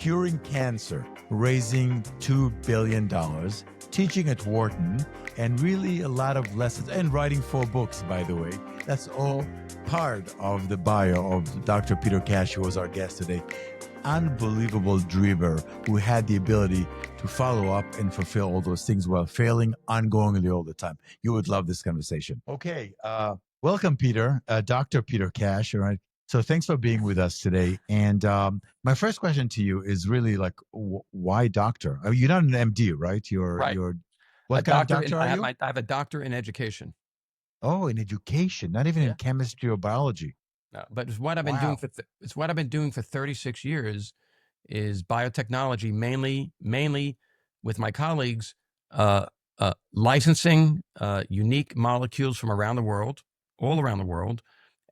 curing cancer, raising $2 billion, teaching at Wharton, and really a lot of lessons, and writing 4 books, by the way. That's all part of the bio of Dr. Peter Kash, who was our guest today. Unbelievable dreamer who had the ability to follow up and fulfill all those things while failing ongoingly all the time. You would love this conversation. Okay. Welcome, Peter, Dr. Peter Kash. All right. So thanks for being with us today. And my first question to you is really like, why doctor? You're not an MD, right? Right. What kind of doctor are you? I have a doctor in education. Oh, in education, not even in chemistry or biology. No, but it's what I've been doing it's what I've been doing for 36 years is biotechnology, mainly with my colleagues, licensing unique molecules from around the world, all around the world,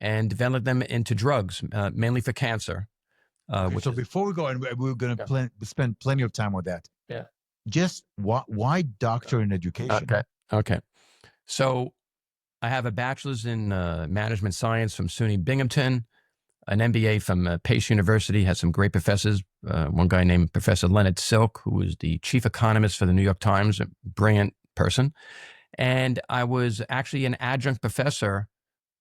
and develop them into drugs, mainly for cancer. So before we go, and we're going to spend plenty of time with that. Yeah. Just why doctor in education? Okay. So I have a bachelor's in management science from SUNY Binghamton, an MBA from Pace University, has some great professors. One guy named Professor Leonard Silk, who was the chief economist for the New York Times, a brilliant person. And I was actually an adjunct professor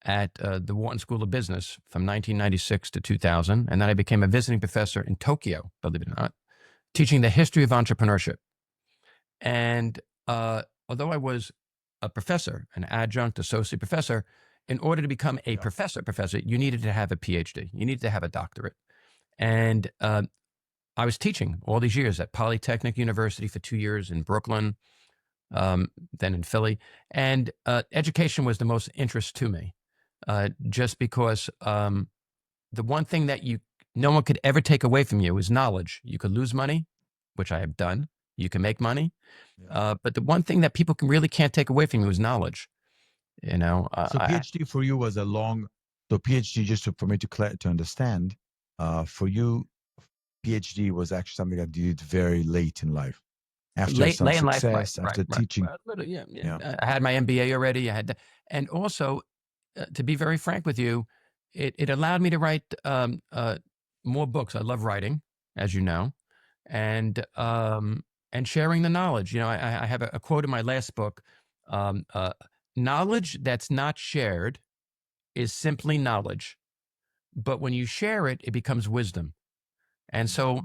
at the Wharton School of Business from 1996 to 2000. And then I became a visiting professor in Tokyo, believe it or not, teaching the history of entrepreneurship. And although I was a professor, an adjunct associate professor, in order to become a professor, you needed to have a PhD. You needed to have a doctorate. And I was teaching all these years at Polytechnic University for 2 years in Brooklyn, then in Philly. And education was the most interest to me, just because the one thing that no one could ever take away from you is knowledge. You could lose money, which I have done. You can make money. But the one thing that people really can't take away from you is knowledge. So PhD for you was PhD, just for me to understand, for you, PhD was actually something that you did very late in life. After late some in success, life, after teaching. I had my MBA already. And also, to be very frank with you, it allowed me to write more books. I love writing, as you know, and sharing the knowledge. I have a quote in my last book: knowledge that's not shared is simply knowledge, but when you share it, it becomes wisdom. And so,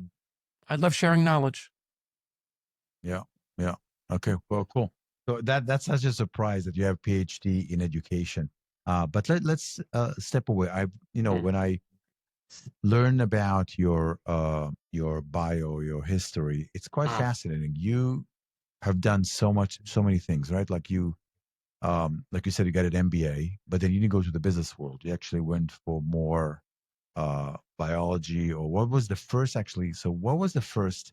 I love sharing knowledge. Yeah. Okay. Well, cool. So that's such a surprise that you have PhD in education. But let's step away. When I learn about your bio, your history, it's quite fascinating. You have done so many things, right? Like you said, you got an MBA, but then you didn't go to the business world. You actually went for more biology, or what was the first actually? So what was the first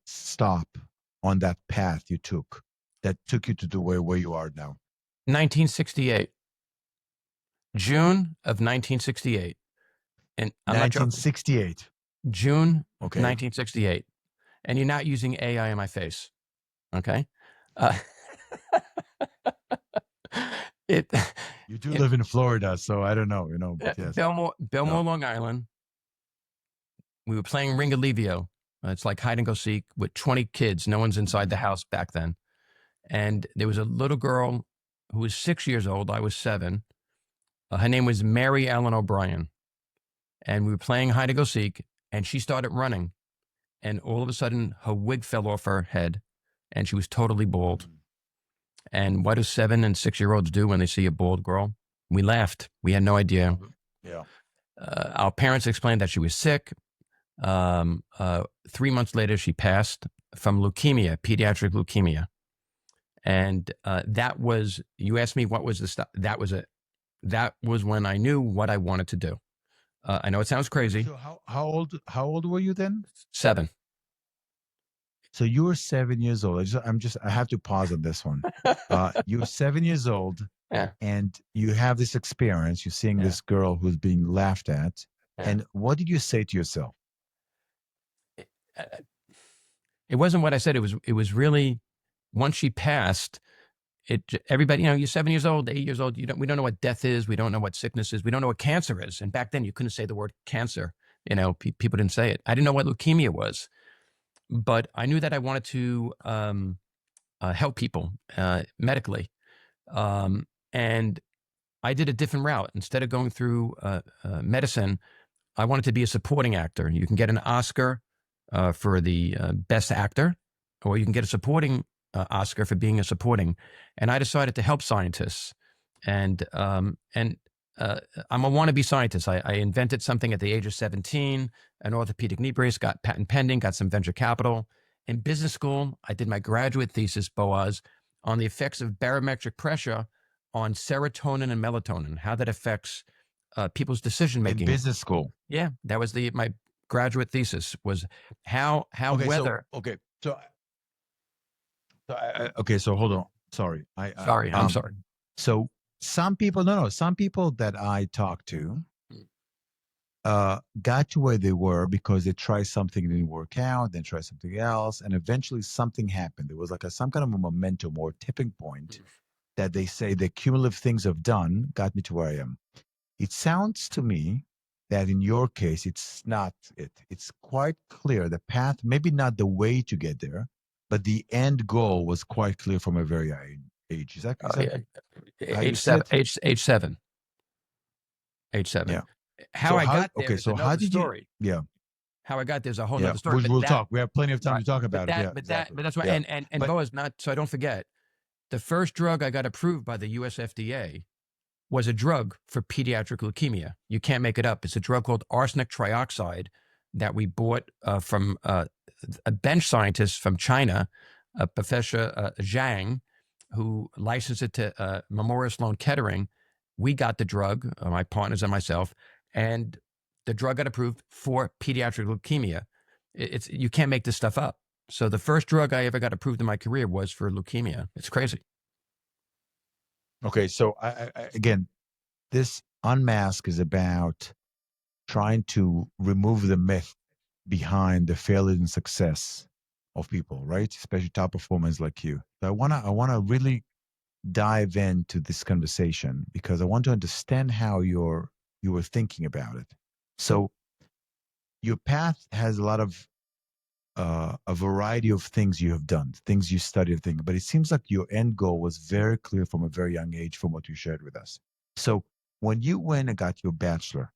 stop on that path you took that took you to the where you are now? 1968. June of 1968. And I'm 1968. June Okay. 1968. And you're not using AI in my face. Okay? You do live in Florida, so I don't know, but yes. Belmore, Long Island. We were playing Ringalivio. It's like hide and go seek with 20 kids. No one's inside the house back then. And there was a little girl who was 6 years old. I was 7. Her name was Mary Ellen O'Brien. And we were playing hide and go seek, and she started running. And all of a sudden, her wig fell off her head, and she was totally bald. And what do 7 and 6-year-olds do when they see a bald girl? We laughed. We had no idea. Yeah. Our parents explained that she was sick. 3 months later, she passed from leukemia, pediatric leukemia. And that was, you asked me what was the stuff. That was when I knew what I wanted to do. I know it sounds crazy. So how old were you then? 7. So you were 7 years old. I have to pause on this one. You're 7 years old, and you have this experience. You're seeing this girl who's being laughed at. And what did you say to yourself? It wasn't what I said. It was really, once she passed, everybody, you're 7 years old, 8 years old. We don't know what death is. We don't know what sickness is. We don't know what cancer is. And back then you couldn't say the word cancer. People didn't say it. I didn't know what leukemia was, but I knew that I wanted to help people medically. And I did a different route. Instead of going through medicine, I wanted to be a supporting actor. You can get an Oscar for the best actor, or you can get a supporting Oscar for being a supporting. And I decided to help scientists. And I'm a wannabe scientist. I invented something at the age of 17, an orthopedic knee brace, got patent pending, got some venture capital. In business school, I did my graduate thesis, Boaz, on the effects of barometric pressure on serotonin and melatonin, how that affects people's decision making. In business school. Yeah, that was my graduate thesis, was how weather. So hold on. Sorry. I'm sorry. So some people that I talked to got to where they were because they tried something, it didn't work out, then tried something else, and eventually something happened. There was like some kind of a momentum or tipping point that they say the cumulative things I've done got me to where I am. It sounds to me that in your case, it's not it. It's quite clear the path, maybe not the way to get there, but the end goal was quite clear from a very young age. Is that age 7? Age 7. Yeah. How I got there is another story. Yeah. How I got there's a whole other story. We'll talk. We have plenty of time to talk about it. But that's why. Yeah. And Boaz, not so I don't forget, the first drug I got approved by the U.S. FDA was a drug for pediatric leukemia. You can't make it up. It's a drug called arsenic trioxide that we bought from a bench scientist from China, Professor Zhang, who licensed it to Memorial Sloan Kettering. We got the drug, my partners and myself, and the drug got approved for pediatric leukemia. You can't make this stuff up. So the first drug I ever got approved in my career was for leukemia. It's crazy. Okay, so I again, this Unmask is about trying to remove the myth behind the failure and success of people, right? Especially top performers like you. So I wanna really dive into this conversation because I want to understand how you were thinking about it. So your path has a lot of a variety of things you have done, things you studied, but it seems like your end goal was very clear from a very young age from what you shared with us. So when you went and got your bachelor,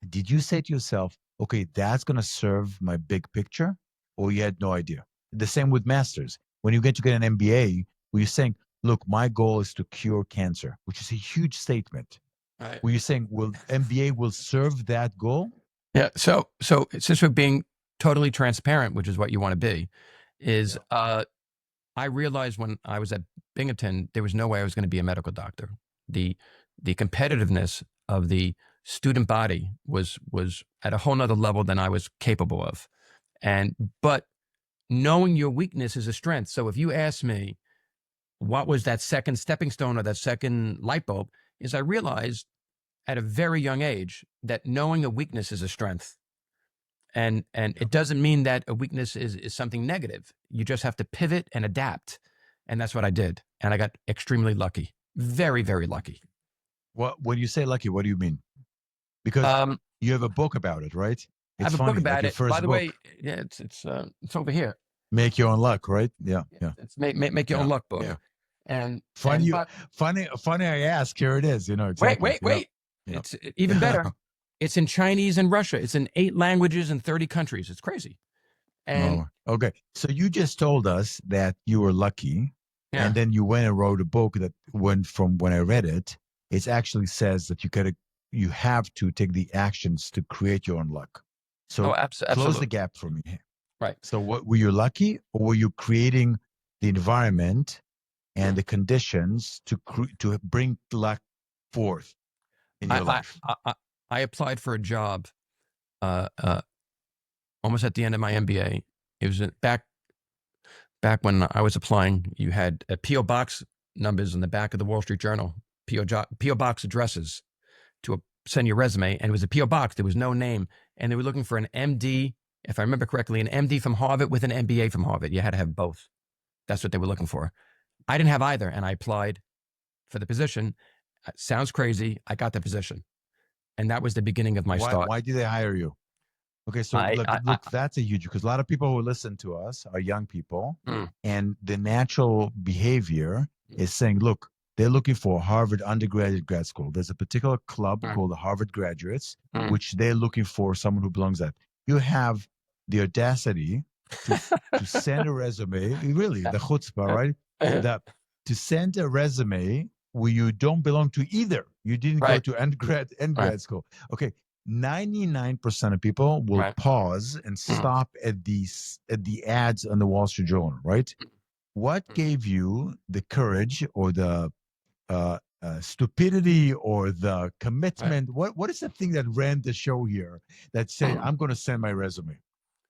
did you say to yourself, okay, that's going to serve my big picture, or you had no idea? The same with masters. When you get to get an MBA, were you saying, look, my goal is to cure cancer, which is a huge statement. Right. Were you saying, well, MBA will serve that goal? Yeah. So since we're being totally transparent, which is what you want to be, is I realized when I was at Binghamton, there was no way I was going to be a medical doctor. The competitiveness of the student body was at a whole nother level than I was capable of. But knowing your weakness is a strength. So if you ask me, what was that second stepping stone or that second light bulb, is I realized at a very young age that knowing a weakness is a strength. And it doesn't mean that a weakness is something negative. You just have to pivot and adapt. And that's what I did. And I got extremely lucky. Very, very lucky. Well, when you say lucky, what do you mean? Because you have a book about it, right? I have a book about it. By the way, yeah, it's over here. Make Your Own Luck, right? Yeah. It's make your own luck book. Yeah. And funny I ask, here it is, exactly. Wait. Yeah. It's even better. It's in Chinese and Russia. It's in 8 languages and 30 countries. It's crazy. And okay. So you just told us that you were lucky, and then you went and wrote a book that went from when I read it, it actually says that you have to take the actions to create your own luck. So close the gap for me. Right. So what, were you lucky, or were you creating the environment and the conditions to bring luck forth in your life? I applied for a job almost at the end of my MBA. It was back when I was applying. You had P.O. Box numbers in the back of the Wall Street Journal, P.O. Box addresses to send your resume. And it was a P.O. Box. There was no name. And they were looking for an MD, if I remember correctly, an MD from Harvard with an MBA from Harvard. You had to have both. That's what they were looking for. I didn't have either. And I applied for the position. Sounds crazy. I got the position. And that was the beginning of my start. Why did they hire you? Okay, so I, look, that's a huge, because a lot of people who listen to us are young people, mm, and the natural behavior is saying, look, they're looking for Harvard undergraduate grad school. There's a particular club mm, called the Harvard Graduates, mm. which they're looking for someone who belongs at. You have the audacity to send a resume, really, the chutzpah, right? That to send a resume where you don't belong to either. You didn't go Right, to undergrad and right, grad school. Okay, 99% of people will right. pause and Mm, stop at the ads on the Wall Street Journal, right? What mm, gave you the courage or the stupidity or the right. commitment? What is the thing that ran the show here that said, I'm going to send my resume?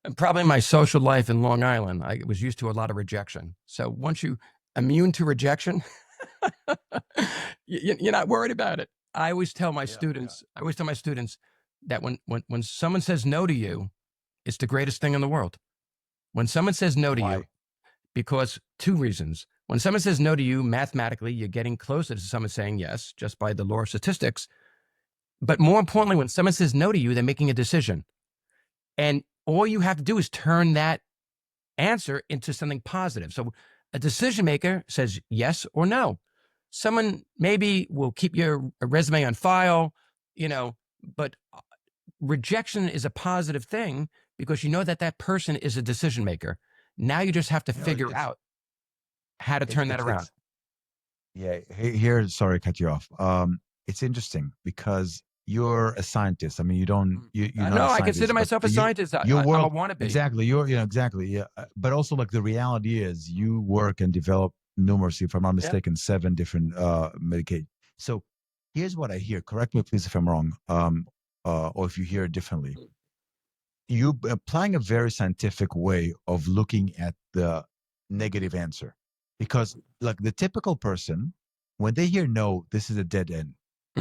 And probably my social life in Long Island. I was used to a lot of rejection. So once you immune to rejection, you're not worried about it. I always tell my Yeah, yeah. students, that when someone says no to you, it's the greatest thing in the world. When someone says no to you, Why? because two reasons. When someone says no to you, mathematically, you're getting closer to someone saying yes, just by the law of statistics. But more importantly, when someone says no to you, they're making a decision. And all you have to do is turn that answer into something positive. So a decision maker says yes or no. Someone maybe will keep your resume on file, but rejection is a positive thing because you know that that person is a decision maker. Now you just have to You know, figure out how to turn that around. it's yeah. Here, sorry, cut you off. It's interesting because you're a scientist. I mean, you're not No, a I consider scientist, but myself a scientist. your I'm a world, wannabe. exactly. Exactly, yeah. But also, like, the reality is, you work and develop numerous, if I'm not Yeah. mistaken, 7 different medications. So here's what I hear. Correct me, please, if I'm wrong, or if you hear it differently. You applying a very scientific way of looking at the negative answer, because like the typical person, when they hear no, this is a dead end.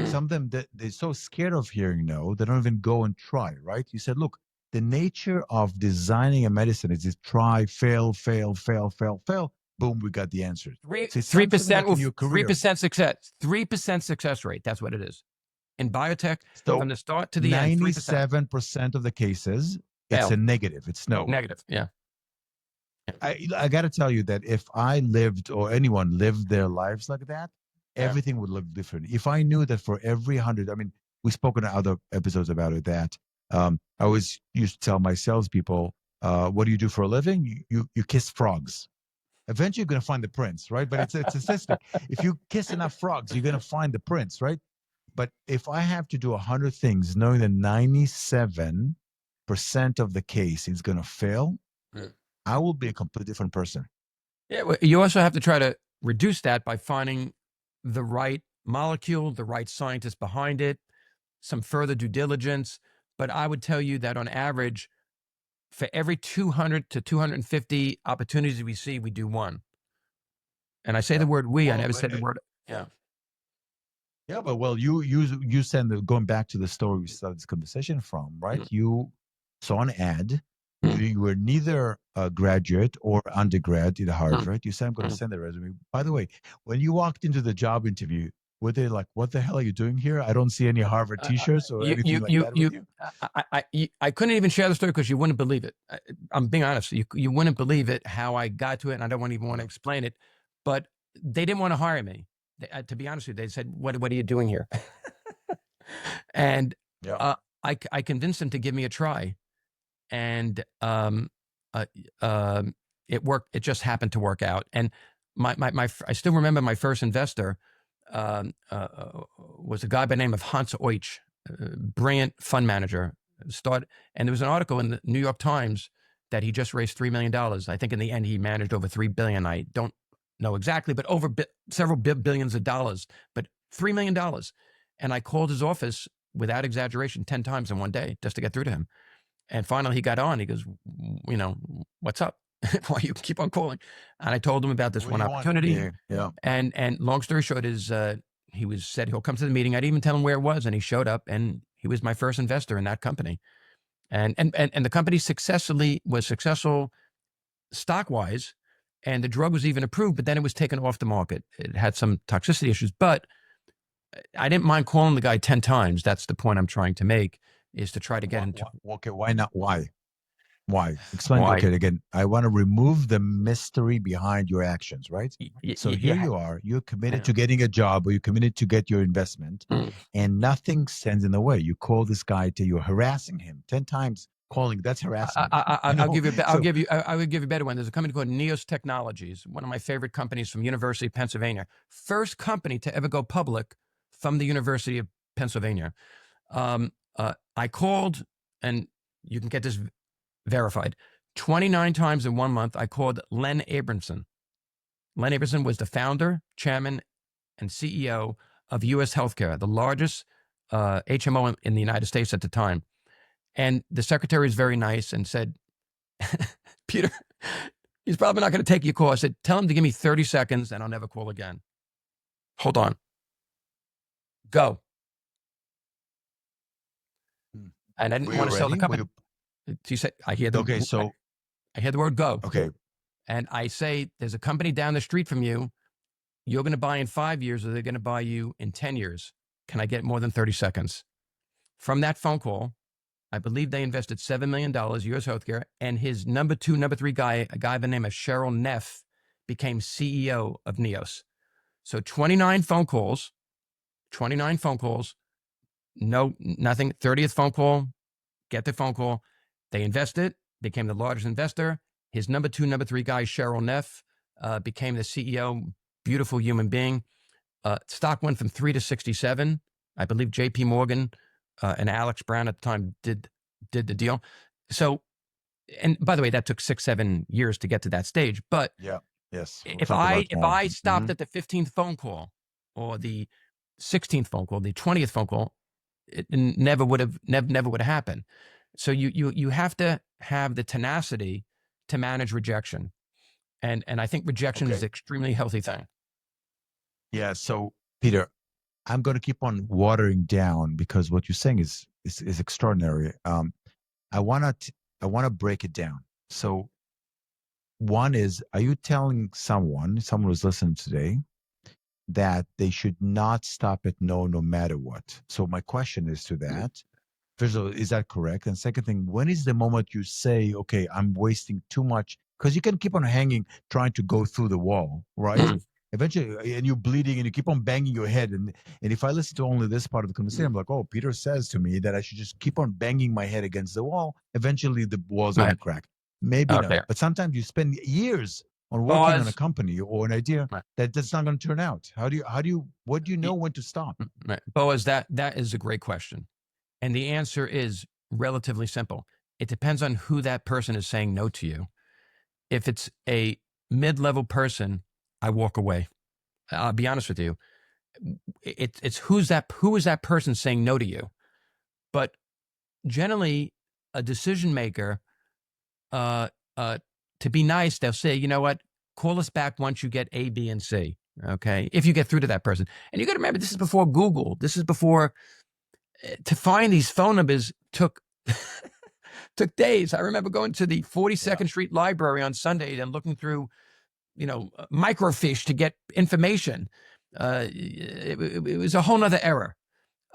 Some of them, they're so scared of hearing no, they don't even go and try, right? You said, look, the nature of designing a medicine is just try, fail, fail, fail, fail, fail, boom, we got the answers. So it Three sounds to me percent like in your career. 3% success. 3% success rate. That's what it is. In biotech, So from the start to the end, 3%. 97% of the cases, it's a Fail. negative, it's no. Negative. Yeah. I got to tell you that if I lived, or anyone lived their lives like that, Yeah. everything would look different. If I knew that for every 100, I mean, we've spoken in other episodes about it, that I always used to tell my salespeople, what do you do for a living? You kiss frogs. Eventually, you're going to find the prince, right? But it's a statistic. If you kiss enough frogs, you're going to find the prince, right? But if I have to do 100 things, knowing that 97% of the case is going to fail, Yeah. I will be a completely different person. Yeah. Well, you also have to try to reduce that by finding the right molecule, the right scientist behind it, some further due diligence. But I would tell you that on average, for every 200 to 250 opportunities we see, we do one. And I say Yeah. the word we, I Well, never said the word. Yeah. yeah, but well, you send going back to the story we started this conversation from, right? Mm, You saw an ad. mm, You were neither a graduate or undergrad at mm, Harvard. You said, I'm going to mm. send the resume. By the way, when you walked into the job interview, were they like, what the hell are you doing here? I don't see any Harvard T-shirts or anything like that with you. I couldn't even share the story because you wouldn't believe it. I'm being honest. You wouldn't believe it, how I got to it. And I don't even want to explain it, but they didn't want to hire me. To be honest with you, they said, what are you doing here? And Yeah. I convinced them to give me a try. And uh, it worked. It just happened to work out. And I still remember my first investor was a guy by the name of Hans Oich, brilliant fund manager. And there was an article in the New York Times that he just raised $3 million. I think in the end he managed over $3 billion. I don't know exactly, but over several billions of dollars. But $3 million. And I called his office without exaggeration 10 times in one day just to get through to him. And finally he got on. He goes, what's up? Why you keep on calling? And I told him about this What do one you want? opportunity. Yeah. Yeah. And long story short is said he'll come to the meeting. I didn't even tell him where it was, and he showed up, and he was my first investor in that company. And the company was successful stock wise, and the drug was even approved, but then it was taken off the market. It had some toxicity issues, but I didn't mind calling the guy 10 times. That's the point I'm trying to make, is to try to get into Okay, why not? Why? Explain. why. Okay, again, I want to remove the mystery behind your actions, right? So here you are, you're committed to getting a job, or you're committed to get your investment, and nothing stands in the way. You call this guy you're harassing him 10 times calling. That's harassment. I'll give you. So, I would give you a better one. There's a company called Neos Technologies, one of my favorite companies from University of Pennsylvania. First company to ever go public from the University of Pennsylvania. I called, and you can get this verified. 29 times in 1 month, I called Len Abramson. Len Abramson was the founder, chairman, and CEO of U.S. Healthcare, the largest HMO in the United States at the time. And the secretary is very nice and said, Peter, he's probably not going to take your call. I said, tell him to give me 30 seconds and I'll never call again. Hold on. Go. And I didn't want to sell the company. He said, I hear the word go. Okay. And I say, there's a company down the street from you. You're going to buy in 5 years, or they're going to buy you in 10 years. Can I get more than 30 seconds? From that phone call, I believe they invested $7 million, U.S. Healthcare, and his number 2, number 3 guy, a guy by the name of Cheryl Neff, became CEO of Neos. So 29 phone calls, no, nothing. 30th phone call, get the phone call. They invested, became the largest investor. His number 2, number 3 guy, Cheryl Neff, became the CEO, beautiful human being. Stock went from 3 to 67. I believe J.P. Morgan and Alex Brown at the time did the deal. So, and by the way, that took 6-7 years to get to that stage. But if I stopped at the 15th phone call or the 16th phone call, the 20th phone call, it never would have happened. So you have to have the tenacity to manage rejection, and I think rejection is an extremely healthy thing. Yeah. So Peter, I'm going to keep on watering down because what you're saying is extraordinary. I want to break it down. So one is, are you telling someone who's listening today, that they should not stop at no matter what? So my question is to that. First of all, is that correct? And second thing, when is the moment you say, okay, I'm wasting too much? Because you can keep on hanging, trying to go through the wall, right? Eventually, and you're bleeding and you keep on banging your head. And if I listen to only this part of the conversation, I'm like, oh, Peter says to me that I should just keep on banging my head against the wall. Eventually, the wall's going to crack. Maybe not. But sometimes you spend years on working on a company or an idea that's not going to turn out. What do you know when to stop? Boaz, that is a great question. And the answer is relatively simple. It depends on who that person is saying no to you. If it's a mid-level person, I walk away. I'll be honest with you. It's who is that person saying no to you? But generally, a decision maker, to be nice, they'll say, you know what, call us back once you get A, B, and C. Okay, if you get through to that person. And you got to remember, this is before Google. This is before, to find these phone numbers took days. I remember going to the 42nd Street Library on Sunday and looking through, microfiche to get information. It was a whole nother era.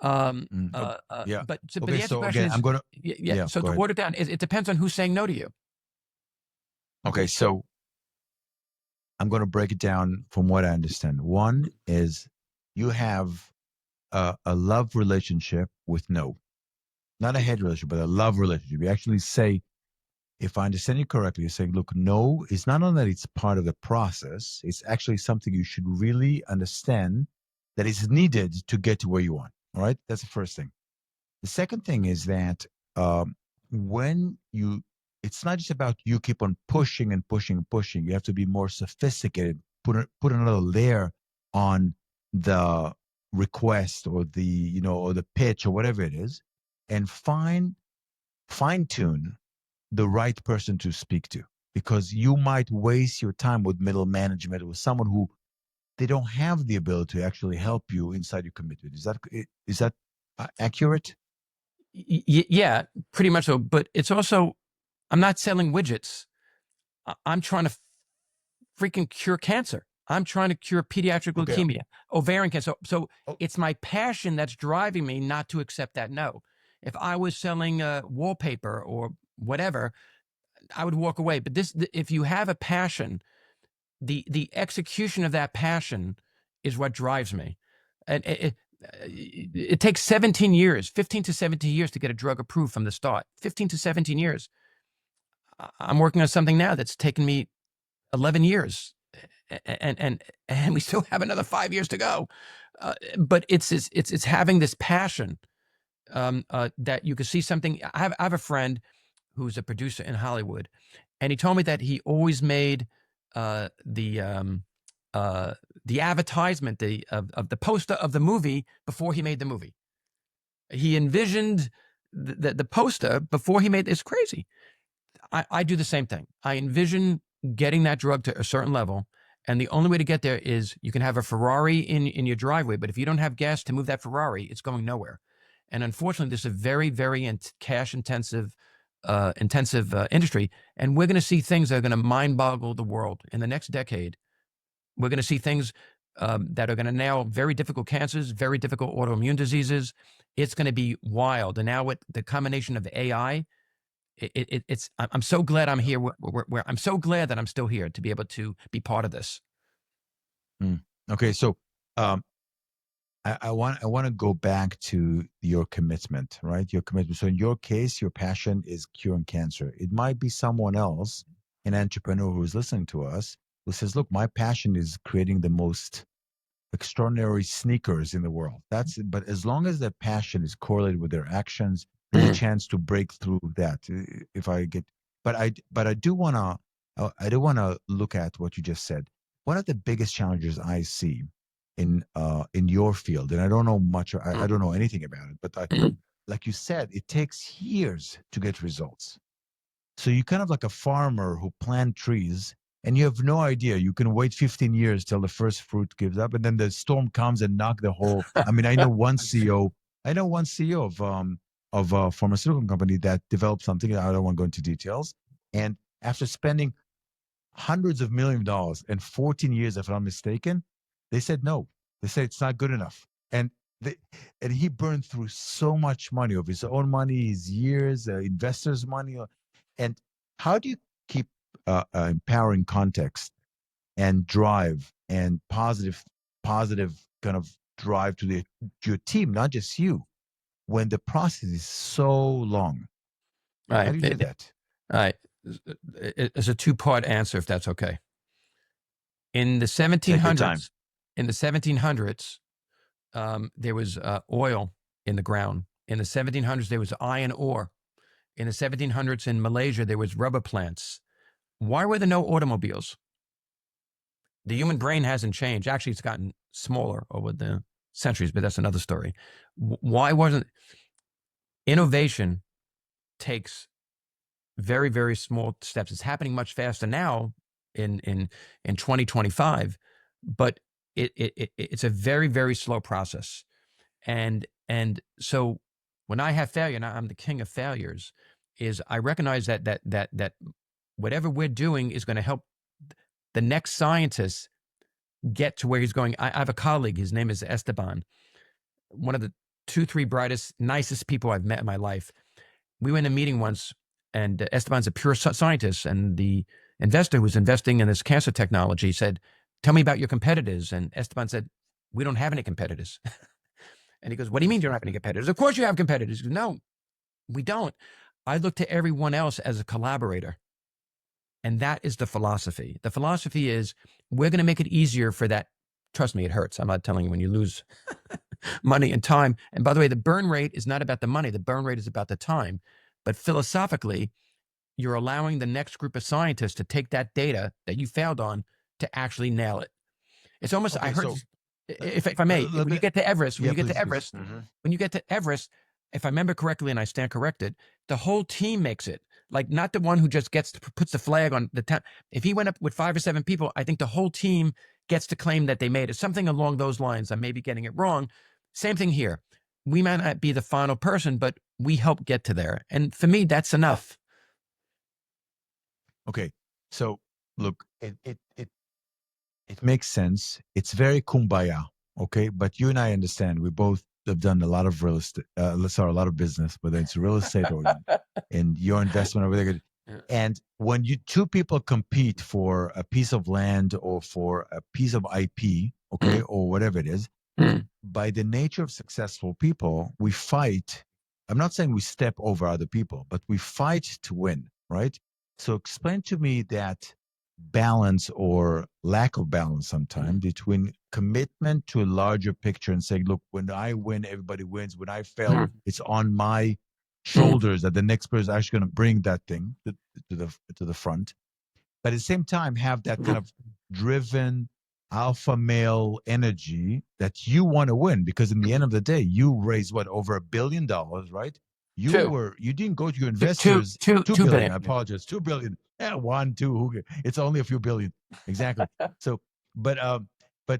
But the answer question is, I'm going to, so to water it down, it depends on who's saying no to you. Okay, so I'm going to break it down from what I understand. One is, you have a love relationship with no, not a hate relationship, but a love relationship. You actually say, if I understand you correctly, you're saying, look, no, it's not only that it's part of the process, it's actually something you should really understand that is needed to get to where you want. All right, that's the first thing. The second thing is that it's not just about you keep on pushing and pushing and pushing. You have to be more sophisticated, put another layer on the request or or the pitch or whatever it is, and fine tune the right person to speak to, because you might waste your time with middle management, with someone who they don't have the ability to actually help you inside your commitment. Is that accurate? Yeah, pretty much so. But it's also, I'm not selling widgets. I'm trying to freaking cure cancer. I'm trying to cure pediatric Okay. leukemia, ovarian cancer. So Oh. it's my passion that's driving me not to accept that no. If I was selling wallpaper or whatever, I would walk away. But if you have a passion, the execution of that passion is what drives me. And it takes 17 years, 15 to 17 years to get a drug approved from the start. 15 to 17 years. I'm working on something now that's taken me 11 years, and we still have another 5 years to go. But it's having this passion that you can see something. I have a friend who's a producer in Hollywood, and he told me that he always made the advertisement of the poster of the movie before he made the movie. He envisioned the poster before he made. It's crazy. I do the same thing. I envision getting that drug to a certain level, and the only way to get there is you can have a Ferrari in your driveway, but if you don't have gas to move that Ferrari, it's going nowhere. And unfortunately, this is a very, very cash intensive industry, and we're going to see things that are going to mind boggle the world in the next decade. We're going to see things that are going to nail very difficult cancers, very difficult autoimmune diseases. It's going to be wild. And now with the combination of AI, I'm so glad I'm here. I'm so glad that I'm still here to be able to be part of this. Okay, so I want to go back to your commitment, right? Your commitment. So in your case, your passion is curing cancer. It might be someone else, an entrepreneur who's listening to us, who says, "Look, my passion is creating the most extraordinary sneakers in the world." But as long as that passion is correlated with their actions, there's a chance to break through that. If I get, but I do want to look at what you just said. One of the biggest challenges I see in your field, and I don't know much, I don't know anything about it, but like you said, it takes years to get results. So you're kind of like a farmer who plant trees, and you have no idea. You can wait 15 years till the first fruit gives up, and then the storm comes and knock the whole. I mean, I know one CEO. I know one CEO of a pharmaceutical company that developed something. I don't want to go into details. And after spending hundreds of millions of dollars and 14 years, if I'm not mistaken, they said no. They said it's not good enough. And he burned through so much money of his own money, his years, investors' money. And how do you keep empowering context and drive and positive kind of drive to your team, not just you, when the process is so long? Right. How do you do that? All right. It's a two-part answer, if that's okay. In the 1700s, there was oil in the ground. In the 1700s, there was iron ore. In the 1700s in Malaysia, there was rubber plants. Why were there no automobiles? The human brain hasn't changed. Actually, it's gotten smaller over the centuries, but that's another story. Why wasn't innovation takes very, very small steps. It's happening much faster now in 2025, but it's a very, very slow process. And so when I have failure, and I'm the king of failures, is I recognize that whatever we're doing is going to help the next scientist get to where he's going. I have a colleague, his name is Esteban, one of the 2-3 brightest, nicest people I've met in my life. We were in a meeting once, and Esteban's a pure scientist, and the investor who was investing in this cancer technology said, "Tell me about your competitors." And Esteban said, "We don't have any competitors." And he goes, "What do you mean you don't have any competitors?" "Of course you have competitors." He goes, "No, we don't. I look to everyone else as a collaborator." And that is the philosophy. The philosophy is we're going to make it easier for that. Trust me, it hurts. I'm not telling you when you lose money and time. And by the way, the burn rate is not about the money. The burn rate is about the time. But philosophically, you're allowing the next group of scientists to take that data that you failed on to actually nail it. It's almost, Okay, I heard, so if I may, when you get to Everest, when you get to Everest, if I remember correctly, and I stand corrected, the whole team makes it. Like, not the one who just puts the flag on the town. If he went up with 5 or 7 people, I think the whole team gets to claim that they made it. Something along those lines. I may be getting it wrong. Same thing here. We might not be the final person, but we help get to there. And for me, that's enough. Okay, so look, It makes sense. It's very kumbaya, okay? But you and I understand. We both have done a lot of real estate, sorry, a lot of business, whether it's real estate or in your investment over there. And when you two people compete for a piece of land or for a piece of IP, okay, or whatever it is, by the nature of successful people, we fight. I'm not saying we step over other people, but we fight to win, right? So explain to me that balance or lack of balance sometimes between commitment to a larger picture and saying, look, when I win, everybody wins. When I fail, it's on my shoulders that the next person is actually going to bring that thing to the front. But at the same time, have that kind of driven alpha male energy that you want to win, because in the end of the day, you raised what, over $1 billion, right? You didn't go to your investors, 2 2 billion. billion. I apologize, 2 billion. Yeah, 1, 2, it's only a few billion. Exactly. So, but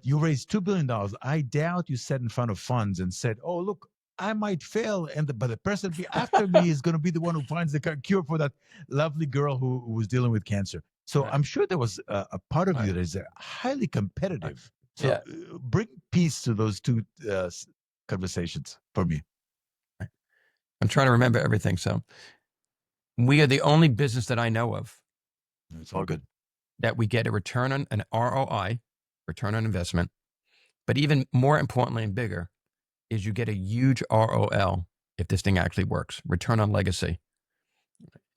you raised $2 billion. I doubt you sat in front of funds and said, oh, look, I might fail, but the person after me is going to be the one who finds the cure for that lovely girl who was dealing with cancer. So I'm sure there was a part of you that is highly competitive. So bring peace to those two conversations for me. I'm trying to remember everything. So we are the only business that I know of. It's all good. That we get a return on an ROI, return on investment. But even more importantly and bigger is you get a huge ROL if this thing actually works, return on legacy.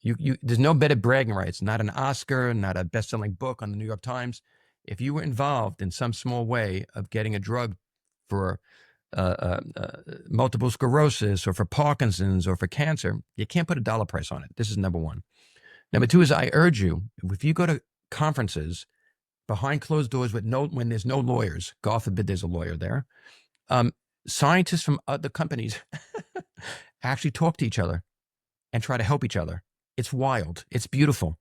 There's no better bragging rights, not an Oscar, not a best-selling book on the New York Times. If you were involved in some small way of getting a drug for multiple sclerosis or for Parkinson's or for cancer, you can't put a dollar price on it. This is number one. Number two is I urge you, if you go to conferences behind closed doors when there's no lawyers, God forbid there's a lawyer there, scientists from other companies actually talk to each other and try to help each other. It's wild. It's beautiful.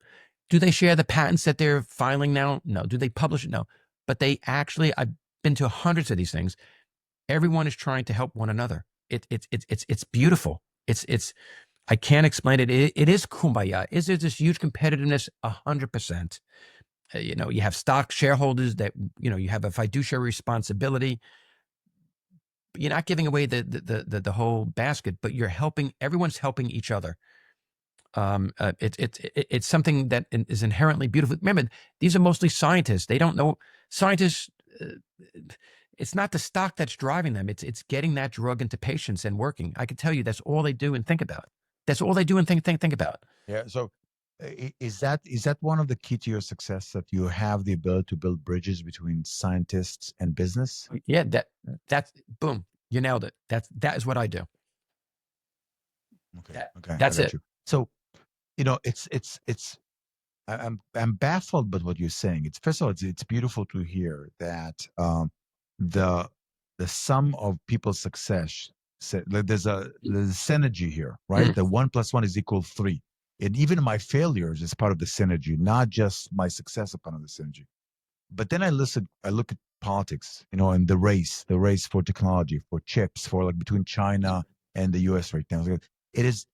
Do they share the patents that they're filing now? No. Do they publish it? No. But they actually, I've been to hundreds of these things. Everyone is trying to help one another. It's beautiful. I can't explain it. It is kumbaya. Is there this huge competitiveness? 100%. You have stock shareholders that, you have a fiduciary responsibility. You're not giving away the whole basket, but you're helping. Everyone's helping each other. It's something that is inherently beautiful. Remember, these are mostly scientists. They don't know scientists. It's not the stock that's driving them. It's getting that drug into patients and working. I can tell you that's all they do and think about. That's all they do and think about. Yeah. So is that one of the key to your success, that you have the ability to build bridges between scientists and business? Yeah. That's boom. You nailed it. That is what I do. Okay. Okay. That's it. So, I'm baffled by what you're saying. First of all, it's beautiful to hear that the sum of people's success. There's a synergy here, right? The 1 + 1 = 3, and even my failures is part of the synergy, not just my success upon the synergy. But then I look at politics, and the race for technology, for chips, for between China and the U.S. right now. It is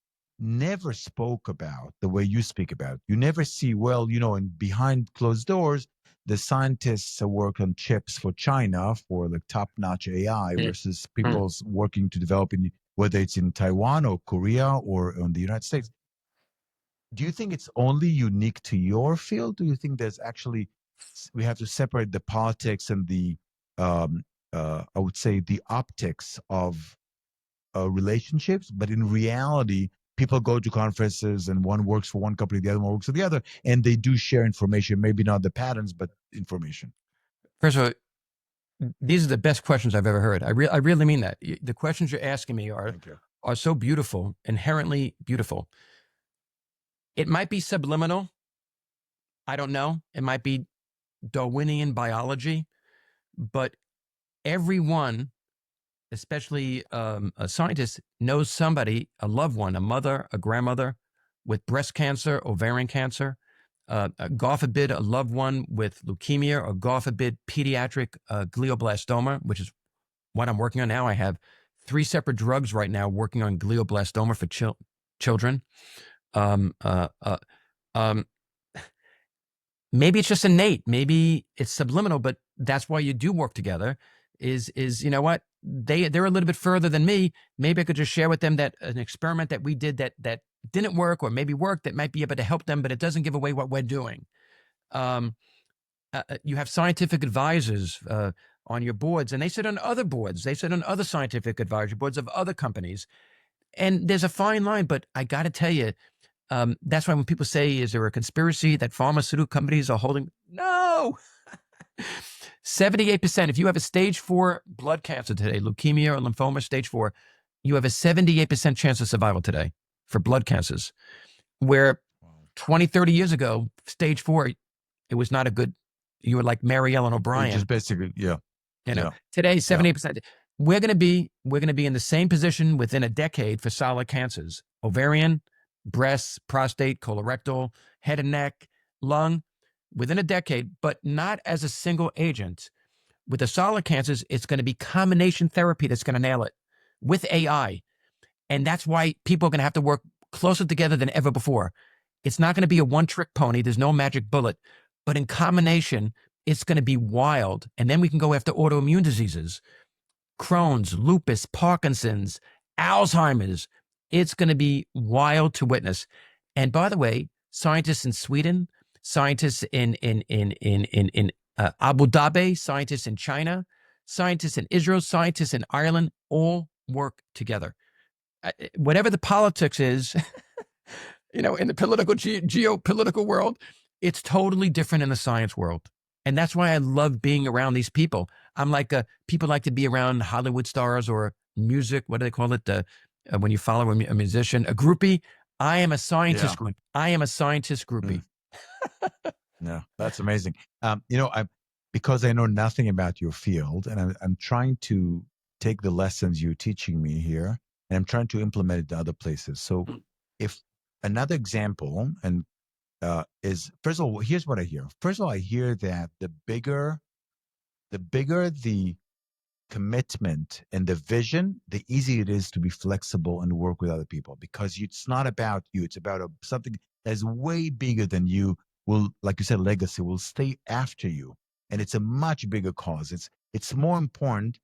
never spoke about the way you speak about it. You never see, and behind closed doors, the scientists work on chips for China for top-notch AI versus people's working to develop whether it's in Taiwan or Korea or in the United States. Do you think it's only unique to your field? Do you think there's actually, we have to separate the politics and the, I would say, the optics of relationships, but in reality, people go to conferences and one works for one company, the other one works for the other, and they do share information, maybe not the patterns, but information. First of all, these are the best questions I've ever heard. I really mean that. The questions you're asking me are so beautiful, inherently beautiful. It might be subliminal. I don't know. It might be Darwinian biology, but everyone, especially a scientist, knows somebody, a loved one, a mother, a grandmother with breast cancer, ovarian cancer, God forbid, a loved one with leukemia, or God forbid, pediatric glioblastoma, which is what I'm working on now. I have 3 separate drugs right now working on glioblastoma for children. Maybe it's just innate. Maybe it's subliminal, but that's why you do work together. Is you know what, they're a little bit further than me. Maybe I could just share with them that an experiment that we did that didn't work, or maybe worked, that might be able to help them, but it doesn't give away what we're doing. You have scientific advisors on your boards, and they sit on other boards. They sit on other scientific advisory boards of other companies. And there's a fine line, but I got to tell you, that's why when people say, is there a conspiracy that pharmaceutical companies are holding? No. 78%. If you have a stage 4 blood cancer today, leukemia or lymphoma stage 4, you have a 78% chance of survival today for blood cancers. Where 20, 30 years ago, stage 4, it was not a good, you were like Mary Ellen O'Brien. Just basically, yeah. You know, today, 78%. We're going to be in the same position within a decade for solid cancers: ovarian, breast, prostate, colorectal, head and neck, lung, within a decade, but not as a single agent. With the solid cancers, it's going to be combination therapy that's going to nail it with AI. And that's why people are going to have to work closer together than ever before. It's not going to be a one-trick pony. There's no magic bullet. But in combination, it's going to be wild. And then we can go after autoimmune diseases: Crohn's, lupus, Parkinson's, Alzheimer's. It's going to be wild to witness. And by the way, scientists in Sweden, scientists in Abu Dhabi, scientists in China, scientists in Israel, scientists in Ireland, all work together. Whatever the politics is, in the political, geopolitical world, it's totally different in the science world. And that's why I love being around these people. I'm like, people like to be around Hollywood stars or music. What do they call it? When you follow a musician, a groupie. I am a scientist group. I am a scientist groupie. Yeah, that's amazing. Because I know nothing about your field, and I'm trying to take the lessons you're teaching me here, and I'm trying to implement it to other places. So if another example, and is, first of all, here's what I hear. First of all, I hear that the bigger the commitment and the vision, the easier it is to be flexible and work with other people, because it's not about you. It's about something that's way bigger than you. Will, like you said, legacy will stay after you. And it's a much bigger cause. It's more important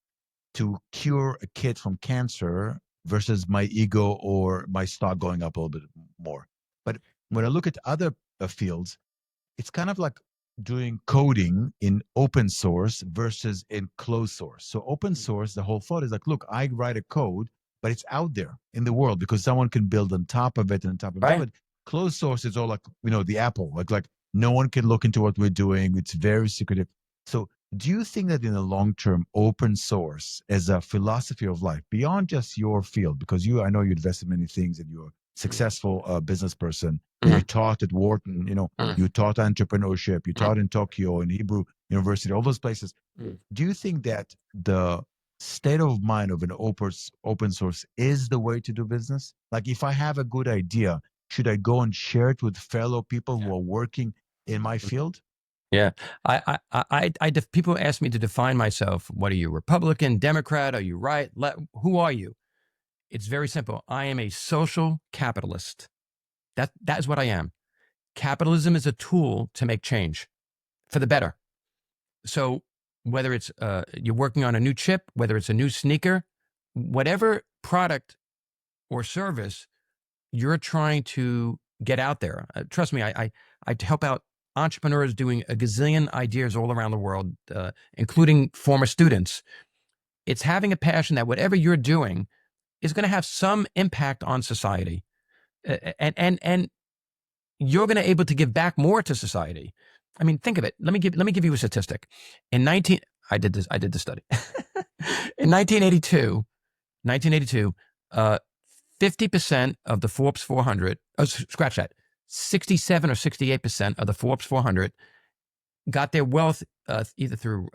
to cure a kid from cancer versus my ego or my stock going up a little bit more. But when I look at other fields, it's kind of like doing coding in open source versus in closed source. So open source, the whole thought is like, look, I write a code, but it's out there in the world because someone can build on top of it and on top of it. But closed source is all like, the Apple, like no one can look into what we're doing. It's very secretive. So do you think that in the long term, open source as a philosophy of life, beyond just your field, because I know you invest in many things and you're a successful business person, you taught at Wharton, you taught entrepreneurship, you taught in Tokyo, in Hebrew University, all those places. Do you think that the state of mind of an open source is the way to do business? Like, if I have a good idea, should I go and share it with fellow people who are working in my field? Yeah. People ask me to define myself. What are you, Republican, Democrat? Are you right? Who are you? It's very simple. I am a social capitalist. That is what I am. Capitalism is a tool to make change for the better. So whether it's you're working on a new chip, whether it's a new sneaker, whatever product or service you're trying to get out there. Trust me, I help out entrepreneurs doing a gazillion ideas all around the world, including former students. It's having a passion that whatever you're doing is going to have some impact on society, and you're going to able to give back more to society. I mean, think of it. Let me give you a statistic. I did this study. In 1982, 50% of the Forbes 400, scratch that, 67 or 68% of the Forbes 400 got their wealth either through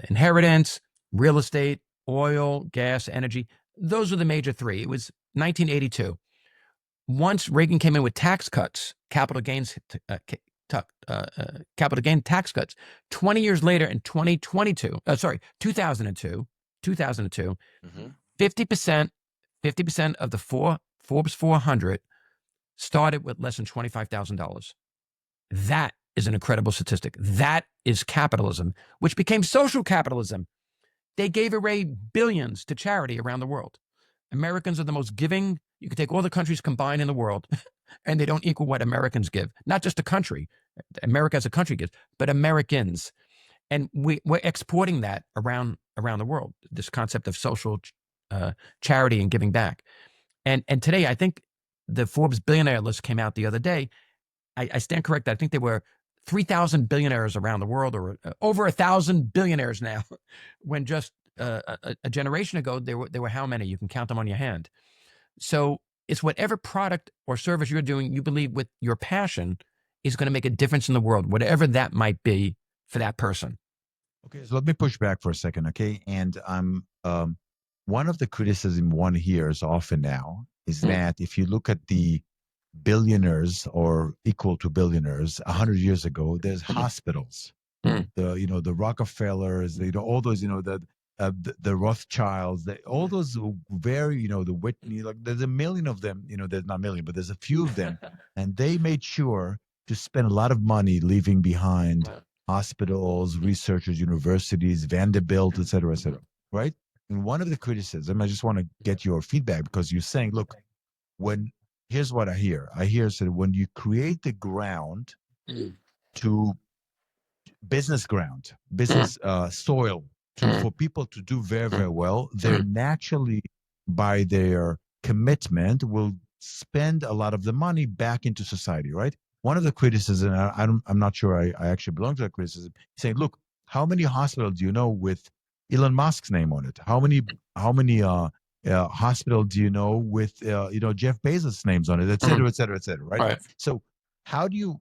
inheritance, real estate, oil, gas, energy. Those are the major three. It was 1982. Once Reagan came in with tax cuts, capital gain tax cuts, 20 years later in 2002, 50% of the Forbes 400 started with less than $25,000. That is an incredible statistic. That is capitalism, which became social capitalism. They gave away billions to charity around the world. Americans are the most giving. You could take all the countries combined in the world, and they don't equal what Americans give. Not just a country. America as a country gives, but Americans. And we're exporting that around the world, this concept of social charity and giving back. And today, I think the Forbes billionaire list came out the other day. I stand corrected. I think there were 3,000 billionaires around the world, or over 1,000 billionaires now, when just a generation ago, there were how many? You can count them on your hand. So it's whatever product or service you're doing, you believe with your passion is going to make a difference in the world, whatever that might be for that person. Okay, so let me push back for a second, okay? And one of the criticism one hears often now is that if you look at the billionaires or equal to billionaires 100 years ago, there's hospitals, the Rockefellers, all those, the Rothschilds, all those very, the Whitney, like there's a million of them, there's not a million, but there's a few of them, and they made sure to spend a lot of money leaving behind hospitals, researchers, universities, Vanderbilt, et cetera, right? And one of the criticism, I just want to get your feedback, because you're saying, look, here's what I hear. I hear that when you create the ground to business soil for people to do very, very well, they're naturally, by their commitment, will spend a lot of the money back into society, right? One of the criticisms, I'm not sure I actually belong to that criticism, saying, look, how many hospitals do you know with Elon Musk's name on it? How many hospital do you know with Jeff Bezos' names on it, et cetera, right? So how do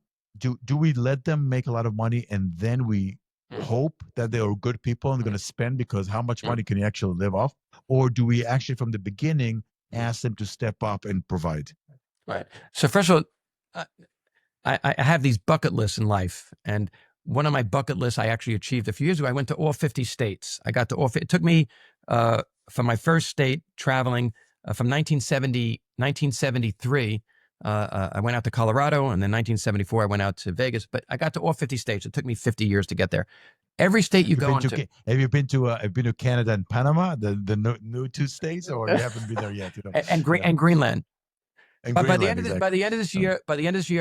we let them make a lot of money and then we hope that they are good people and they're going to spend, because how much money can you actually live off? Or do we actually from the beginning ask them to step up and provide? Right. So first of all, I have these bucket lists in life, and one of my bucket lists I actually achieved a few years ago. I went to all 50 states. I got to all. It took me from my first state traveling from 1973. I went out to Colorado, and then 1974 I went out to Vegas. But I got to all 50 states. It took me 50 years to get there. Every state you go into. Have you been to Canada and Panama, the new two states, or you haven't been there yet? And Greenland. But by the end of this year,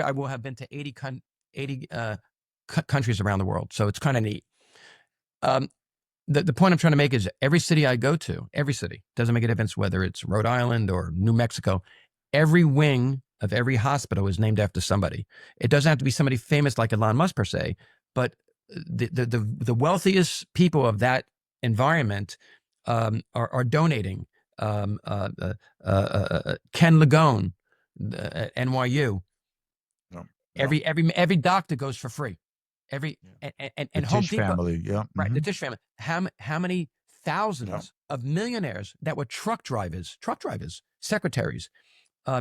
I will have been to 80 countries around the world. So it's kind of neat. The point I'm trying to make is every city I go to, every city, doesn't make a difference whether it's Rhode Island or New Mexico, every wing of every hospital is named after somebody. It doesn't have to be somebody famous like Elon Musk per se, but the wealthiest people of that environment are donating. Ken Lagone at NYU. Every doctor goes for free. And the Home Tisch Depot, family, right? The Tisch family. How many thousands of millionaires that were truck drivers, secretaries,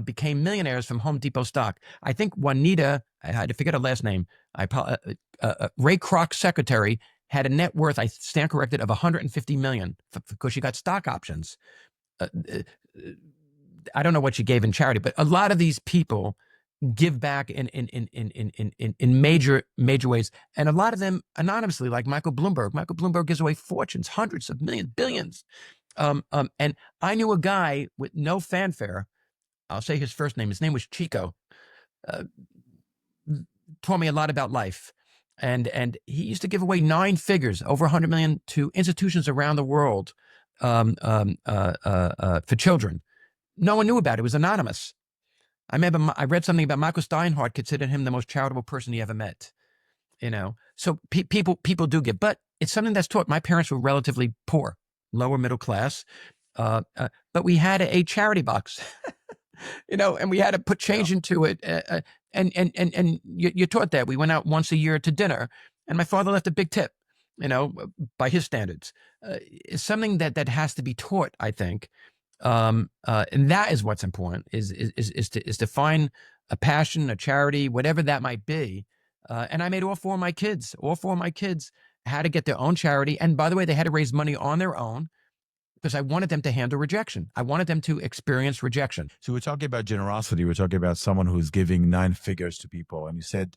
became millionaires from Home Depot stock? I think Juanita, I had to forget her last name. Ray Kroc's secretary had a net worth, I stand corrected, of $150 million because she got stock options. I don't know what she gave in charity, but a lot of these people give back in major ways, and a lot of them anonymously, like Michael Bloomberg. Michael Bloomberg gives away fortunes, hundreds of millions, billions. And I knew a guy with no fanfare. I'll say his first name. His name was Chico. Taught me a lot about life, and he used to give away 9 figures, over 100 million, to institutions around the world for children. No one knew about it. It was anonymous. I remember I read something about Michael Steinhardt considered him the most charitable person he ever met. So people do give, but it's something that's taught. My parents were relatively poor, lower middle class, but we had a charity box, and we had to put change into it. And you're taught that. We went out once a year to dinner, and my father left a big tip, by his standards. It's something that has to be taught, I think. And that is what's important is to find a passion, a charity, whatever that might be. And I made all four of my kids had to get their own charity. And by the way, they had to raise money on their own because I wanted them to handle rejection. I wanted them to experience rejection. So we're talking about generosity. We're talking about someone who's giving 9 figures to people. And you said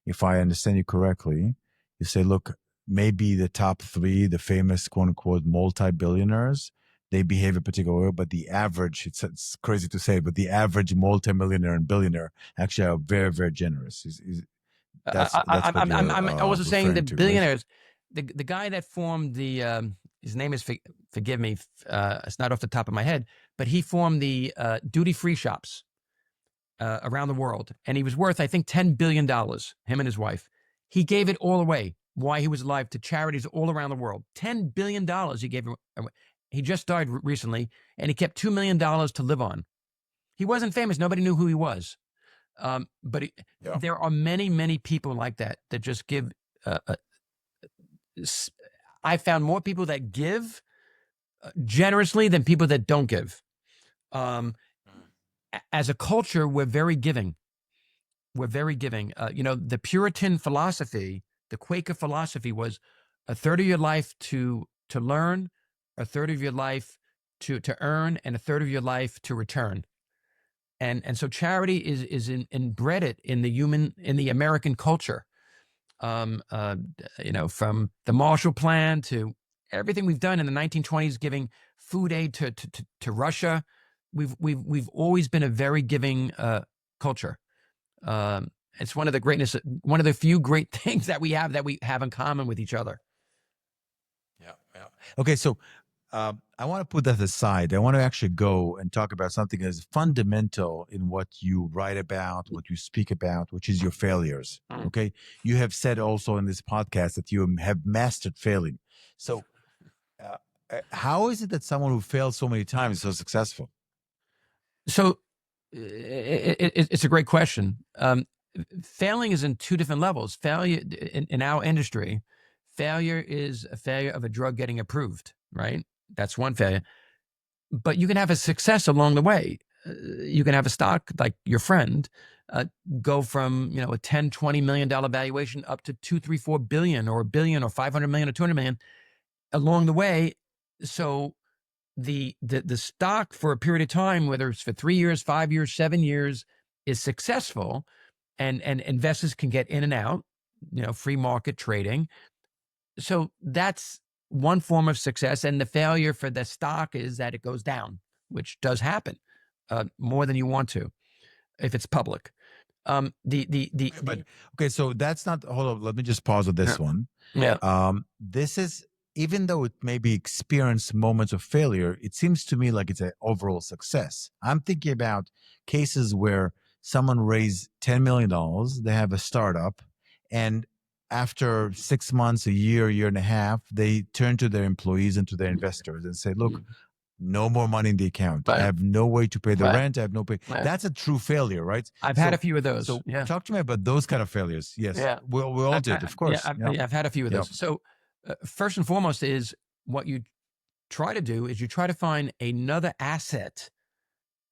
if I understand you correctly, you say, look, maybe the top three, the famous quote unquote multi-billionaires, they behave a particular way, but the average, it's crazy to say, but the average multi-millionaire and billionaire actually are very, very generous. That's what you're I'm also saying the referring to, right? billionaires, the guy that formed the, his name is, forgive me, it's not off the top of my head, but he formed the duty-free shops around the world. And he was worth, I think, $10 billion, him and his wife. He gave it all away while he was alive to charities all around the world. $10 billion he gave away. He just died recently, and he kept $2 million to live on. He wasn't famous. Nobody knew who he was. But there are many, many people like that just give. I found more people that give generously than people that don't give. As a culture, we're very giving. We're very giving. The Puritan philosophy, the Quaker philosophy was a third of your life to learn, a third of your life to earn, and a third of your life to return. And so charity is inbred in the American culture. From the Marshall Plan to everything we've done in the 1920s, giving food aid to Russia. We've always been a very giving culture. It's one of the few great things that we have in common with each other. Yeah. Okay, so I want to put that aside. I want to actually go and talk about something as fundamental in what you write about, what you speak about, which is your failures. Okay, you have said also in this podcast that you have mastered failing. So, how is it that someone who failed so many times is so successful? So, it's a great question. Failing is in two different levels. Failure in our industry, failure is a failure of a drug getting approved, right? That's one failure. But you can have a success along the way. You can have a stock like your friend go from a $10, $20 million valuation up to $2, $3, $4 billion or $1 billion or $500 million or $200 million along the way. So the stock for a period of time, whether it's for 3 years, 5 years, 7 years, is successful, and investors can get in and out, free market trading. So that's one form of success. And the failure for the stock is that it goes down, which does happen more than you want to if it's public. Okay, so that's not. Hold on, let me just pause on this one. Yeah. This is, even though it maybe experienced moments of failure, it seems to me like it's an overall success. I'm thinking about cases where someone raised $10 million, they have a startup, and after 6 months, a year and a half, they turn to their employees and to their investors and say, look, no more money in the account. I have no way to pay the rent. I have no pay. That's a true failure, right? I've had a few of those. So talk to me about those kind of failures. Yes. Yeah. We all did, of course. I've had a few of those. So first and foremost is what you try to do is you try to find another asset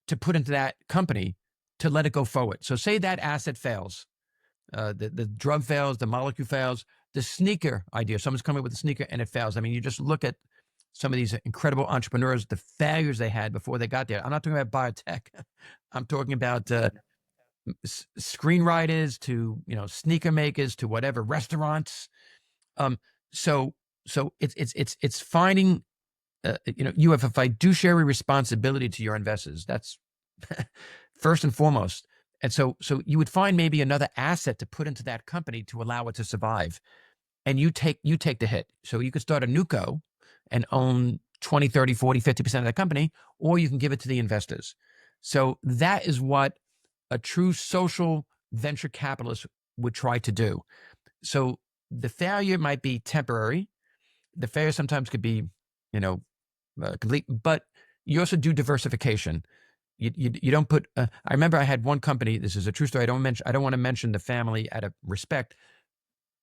to put into that company to let it go forward. So say that asset fails. The drug fails, the molecule fails, the sneaker idea, someone's coming up with a sneaker and it fails. I mean, you just look at some of these incredible entrepreneurs, the failures they had before they got there. I'm not talking about biotech. I'm talking about screenwriters to, sneaker makers to whatever, restaurants. So it's finding, you have a fiduciary responsibility to your investors. That's first and foremost. And so you would find maybe another asset to put into that company to allow it to survive. And you take the hit. So you could start a NewCo and own 20, 30, 40, 50% of that company, or you can give it to the investors. So that is what a true social venture capitalist would try to do. So the failure might be temporary. The failure sometimes could be, complete, but you also do diversification. You don't put. I remember I had one company. This is a true story. I don't want to mention the family out of respect,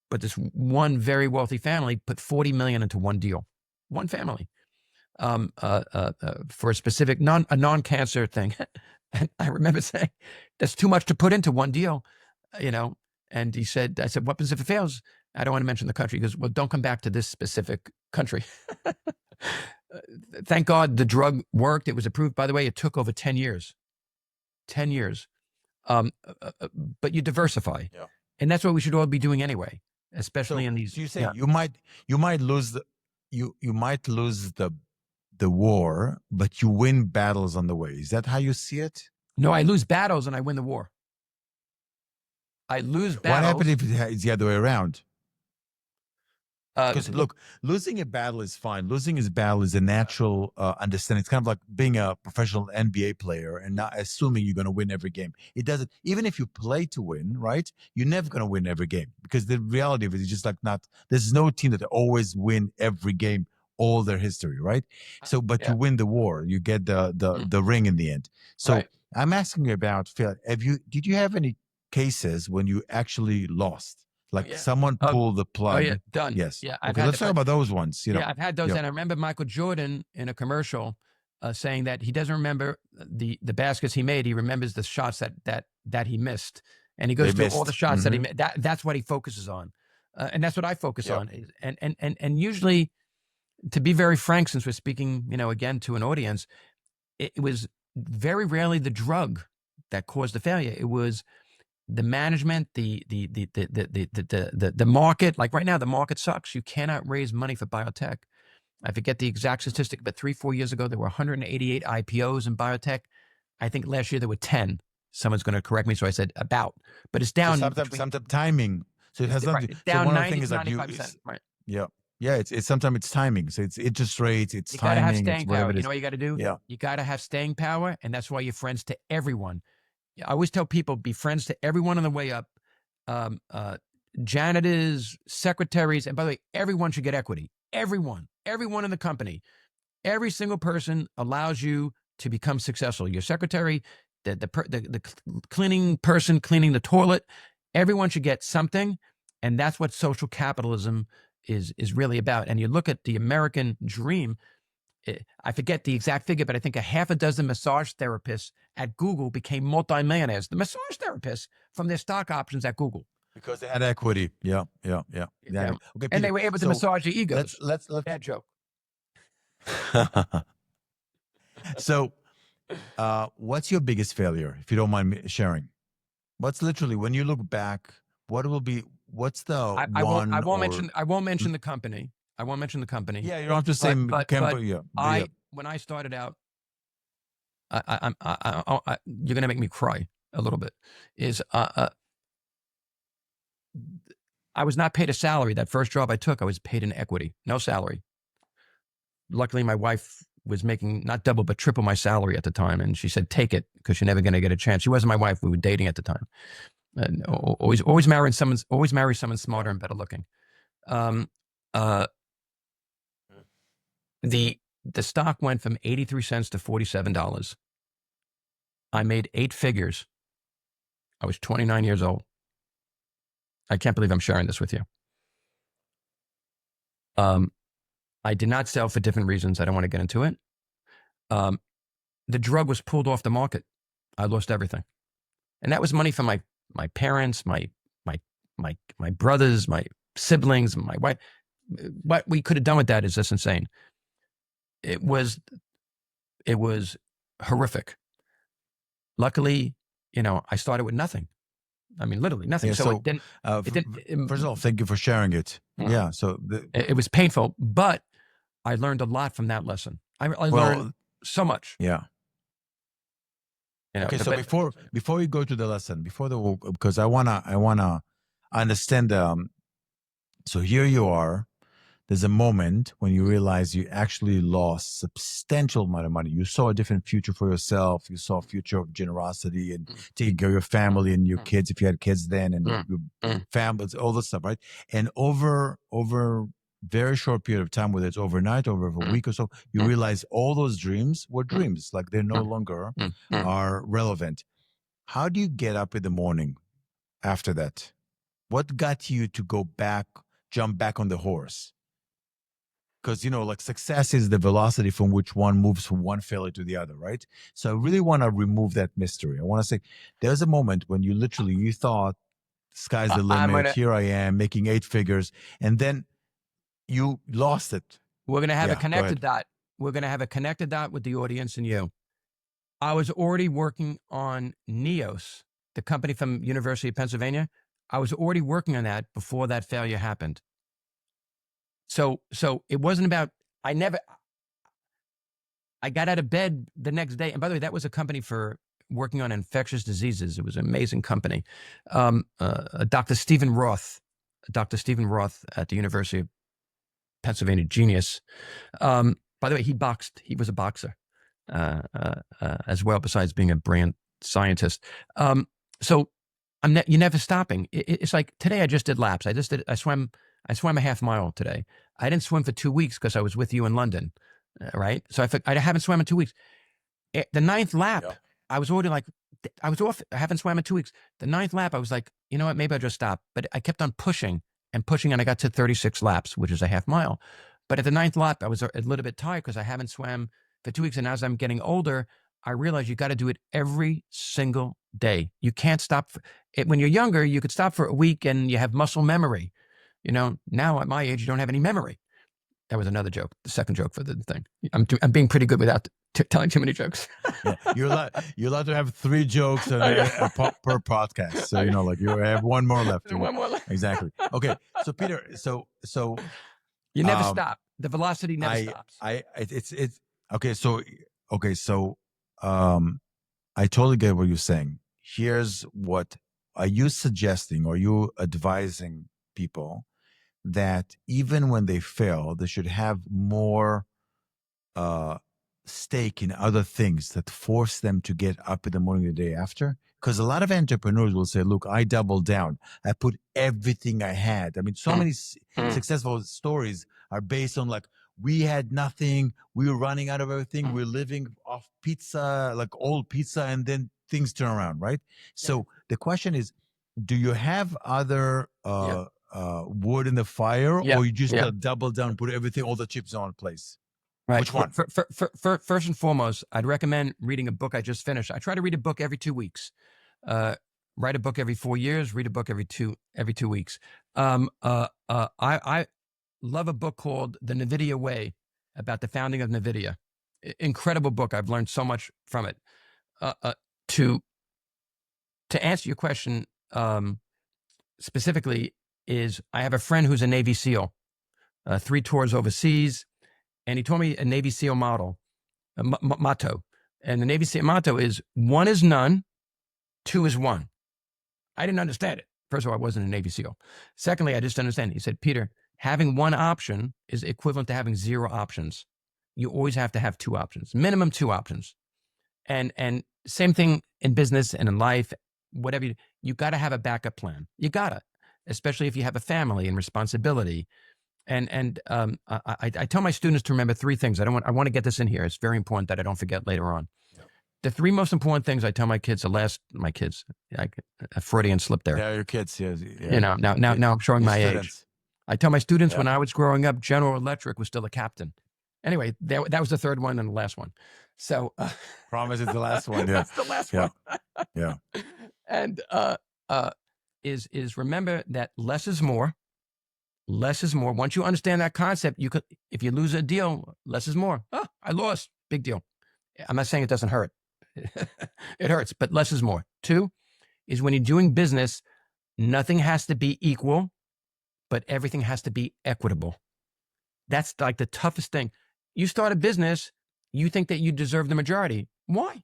but this one very wealthy family put $40 million into one deal, one family, for a specific non-cancer thing. And I remember saying, "That's too much to put into one deal," And I said, "What happens if it fails?" I don't want to mention the country. He goes, "Well, don't come back to this specific country." Thank God the drug worked. It was approved. By the way, it took over 10 years. 10 years. But you diversify. Yeah. And that's what we should all be doing anyway, especially So in these. so you say Yeah. you might lose you might lose the war, but you win battles on the way. Is that how you see it? No, I lose battles and I win the war. I lose What happened battles. if it's the other way around? Because Look, look, losing a battle is fine. Losing a battle is a natural understanding. It's kind of like being a professional NBA player and not assuming you're going to win every game. It doesn't. Even if you play to win, right? You're never going to win every game because the reality of it is just like not. There's no team that always win every game all their history, right? So, but you yeah, win the war, you get the ring in the end. So right. I'm asking you about Phil. Did you have any cases when you actually lost? Oh Like yeah. someone Oh, pulled the oh yeah. plug. Done. Yes. Yeah, I've Okay, had let's the. talk about those ones. Yeah, I've had those, Yeah, and I remember Michael Jordan in a commercial saying that he doesn't remember the baskets he made. He remembers the shots that he missed, and he they goes through all the missed. shots that he made. That's what he focuses on, and that's what I focus Yep. on. And usually, to be very frank, since we're speaking, again to an audience, it was very rarely the drug that caused the failure. It was the management, the market. Like right now, the market sucks. You cannot raise money for biotech. I forget the exact statistic, but 3-4 years ago, there were 188 IPOs in biotech. I think last year there were 10. Someone's going to correct me. So I said about, but it's So down sometimes between, sometimes timing. So it has right, nothing. it's So down one of the 90 things to like 95%. Right. yeah, yeah. It's sometimes it's timing. So it's interest rates, it's You got to have timing, it's staying whatever power. it You know is. what you got to do? Yeah. You got to have staying power. And that's why you're friends to everyone. I always tell people be friends to everyone on the way up. Um, uh, Janitors, secretaries, and by the way, everyone should get equity. Everyone in the company. Every single person allows you to become successful. Your secretary, the cleaning person cleaning the toilet, everyone should get something, and that's what social capitalism is really about. And you look at the American dream. I forget the exact figure, but I think a half a dozen massage therapists at Google became multimillionaires. The massage therapists from their stock options at Google. Because they had equity. Yeah, yeah, yeah. Yeah. Exactly. Okay, And they Peter. were able to So massage your let's egos. let's Bad joke. so what's your biggest failure, if you don't mind me sharing? What's literally when you look back, what will be what's the I won't. one or I won't mention the company. I won't mention the company. yeah, you don't have to say But yeah, but yeah. when I started out, you're gonna make me cry a little bit. Is I was not paid a salary. That first job I took, I was paid in equity, no salary. Luckily, my wife was making not double but triple my salary at the time, and she said, "Take it because you're never gonna get a chance." She wasn't my wife. We were dating at the time. And always marry someone smarter and better looking. Um, uh, the stock went from 83 cents to $47. I made 8 figures. I was 29 years old. I can't believe I'm sharing this with you. I did not sell for different reasons. I don't want to get into it. The drug was pulled off the market. I lost everything, and that was money from my parents, my brothers, my siblings, my wife. What we could have done with that is just insane. It was horrific. Luckily, I started with nothing. I mean, literally nothing. Yeah, So it didn't. first of all, thank you for sharing it. Yeah. So It was painful, but I learned a lot from that lesson. I learned so much. Yeah. Okay. So before we go to the lesson, because I wanna understand. So here you are. There's a moment when you realize you actually lost substantial amount of money. You saw a different future for yourself. You saw a future of generosity and taking care of your family and your kids, if you had kids then, and your families, all this stuff, right? And over very short period of time, whether it's overnight, over a week or so, you realize all those dreams were dreams, like they're no longer are relevant. How do you get up in the morning after that? What got you to jump back on the horse? Because like success is the velocity from which one moves from one failure to the other, right? So I really want to remove that mystery. I want to say there's a moment when you thought sky's the limit, here I am making 8 figures, and then you lost it. We're going to have a connected dot. We're going to have a connected dot with the audience and you. I was already working on Neos, the company from University of Pennsylvania. I was already working on that before that failure happened. So it wasn't about, I got out of bed the next day. And by the way, that was a company for working on infectious diseases. It was an amazing company. Dr. Stephen Roth at the University of Pennsylvania, genius. By the way, he boxed. He was a boxer as well, besides being a brand scientist. So you're never stopping. It's like today I just did laps. I swam a half mile today. I didn't swim for 2 weeks because I was with you in London, right? So I haven't swam in 2 weeks. The ninth lap, Yeah. I was already like, I was off. I haven't swam in 2 weeks. The ninth lap, I was like, you know what? Maybe I'll just stop. But I kept on pushing and pushing, and I got to 36 laps, which is a half mile. But at the ninth lap, I was a little bit tired because I haven't swam for 2 weeks. And as I'm getting older, I realized you got to do it every single day. You can't stop. When you're younger, you could stop for a week and you have muscle memory. Now at my age, you don't have any memory. That was another joke, the second joke for the thing. I'm being pretty good without telling too many jokes. Yeah, you're allowed to have 3 jokes per podcast. So you have one more left. One more left. Exactly. Okay. So Peter, so you never stop. The velocity never stops. So I totally get what you're saying. Here's what are you suggesting, or you advising people that even when they fail, they should have more stake in other things that force them to get up in the morning the day after? Because a lot of entrepreneurs will say, look, I doubled down. I put everything I had. I mean, so many successful stories are based on we had nothing. We were running out of everything. We're living off pizza, like old pizza, and then things turn around, right? So the question is, do you have other wood in the fire, or you just double down, put everything, all the chips on place? Right. Which one? First and foremost, I'd recommend reading a book I just finished. I try to read a book every 2 weeks. Write a book every 4 years. Read a book every two weeks. I love a book called The NVIDIA Way, about the founding of NVIDIA. Incredible book. I've learned so much from it. To answer your question specifically, is I have a friend who's a Navy SEAL, 3 tours overseas. And he told me a Navy SEAL motto. And the Navy SEAL motto is 1 is none, 2 is 1. I didn't understand it. First of all, I wasn't a Navy SEAL. Secondly, I just understand. He said, Peter, having 1 option is equivalent to having 0 options. You always have to have 2 options, minimum 2 options. And same thing in business and in life, whatever you got to have a backup plan. You got to, especially if you have a family and responsibility. And I tell my students to remember 3 things. I want to get this in here. It's very important that I don't forget later on. Yeah. The 3 most important things I tell my kids, my kids, a Freudian slip there. Yeah, your kids. Yeah. Now I'm showing my age. I tell my students when I was growing up, General Electric was still a captain. Anyway, that was the 3rd one and the last one. So promise it's the last one. Yeah, that's the last one. Yeah. And is remember that less is more. Less is more. Once you understand that concept, you could, if you lose a deal, less is more. Oh, I lost. Big deal. I'm not saying it doesn't hurt. It hurts, but less is more. 2 is when you're doing business, nothing has to be equal, but everything has to be equitable. That's like the toughest thing. You start a business, you think that you deserve the majority. Why?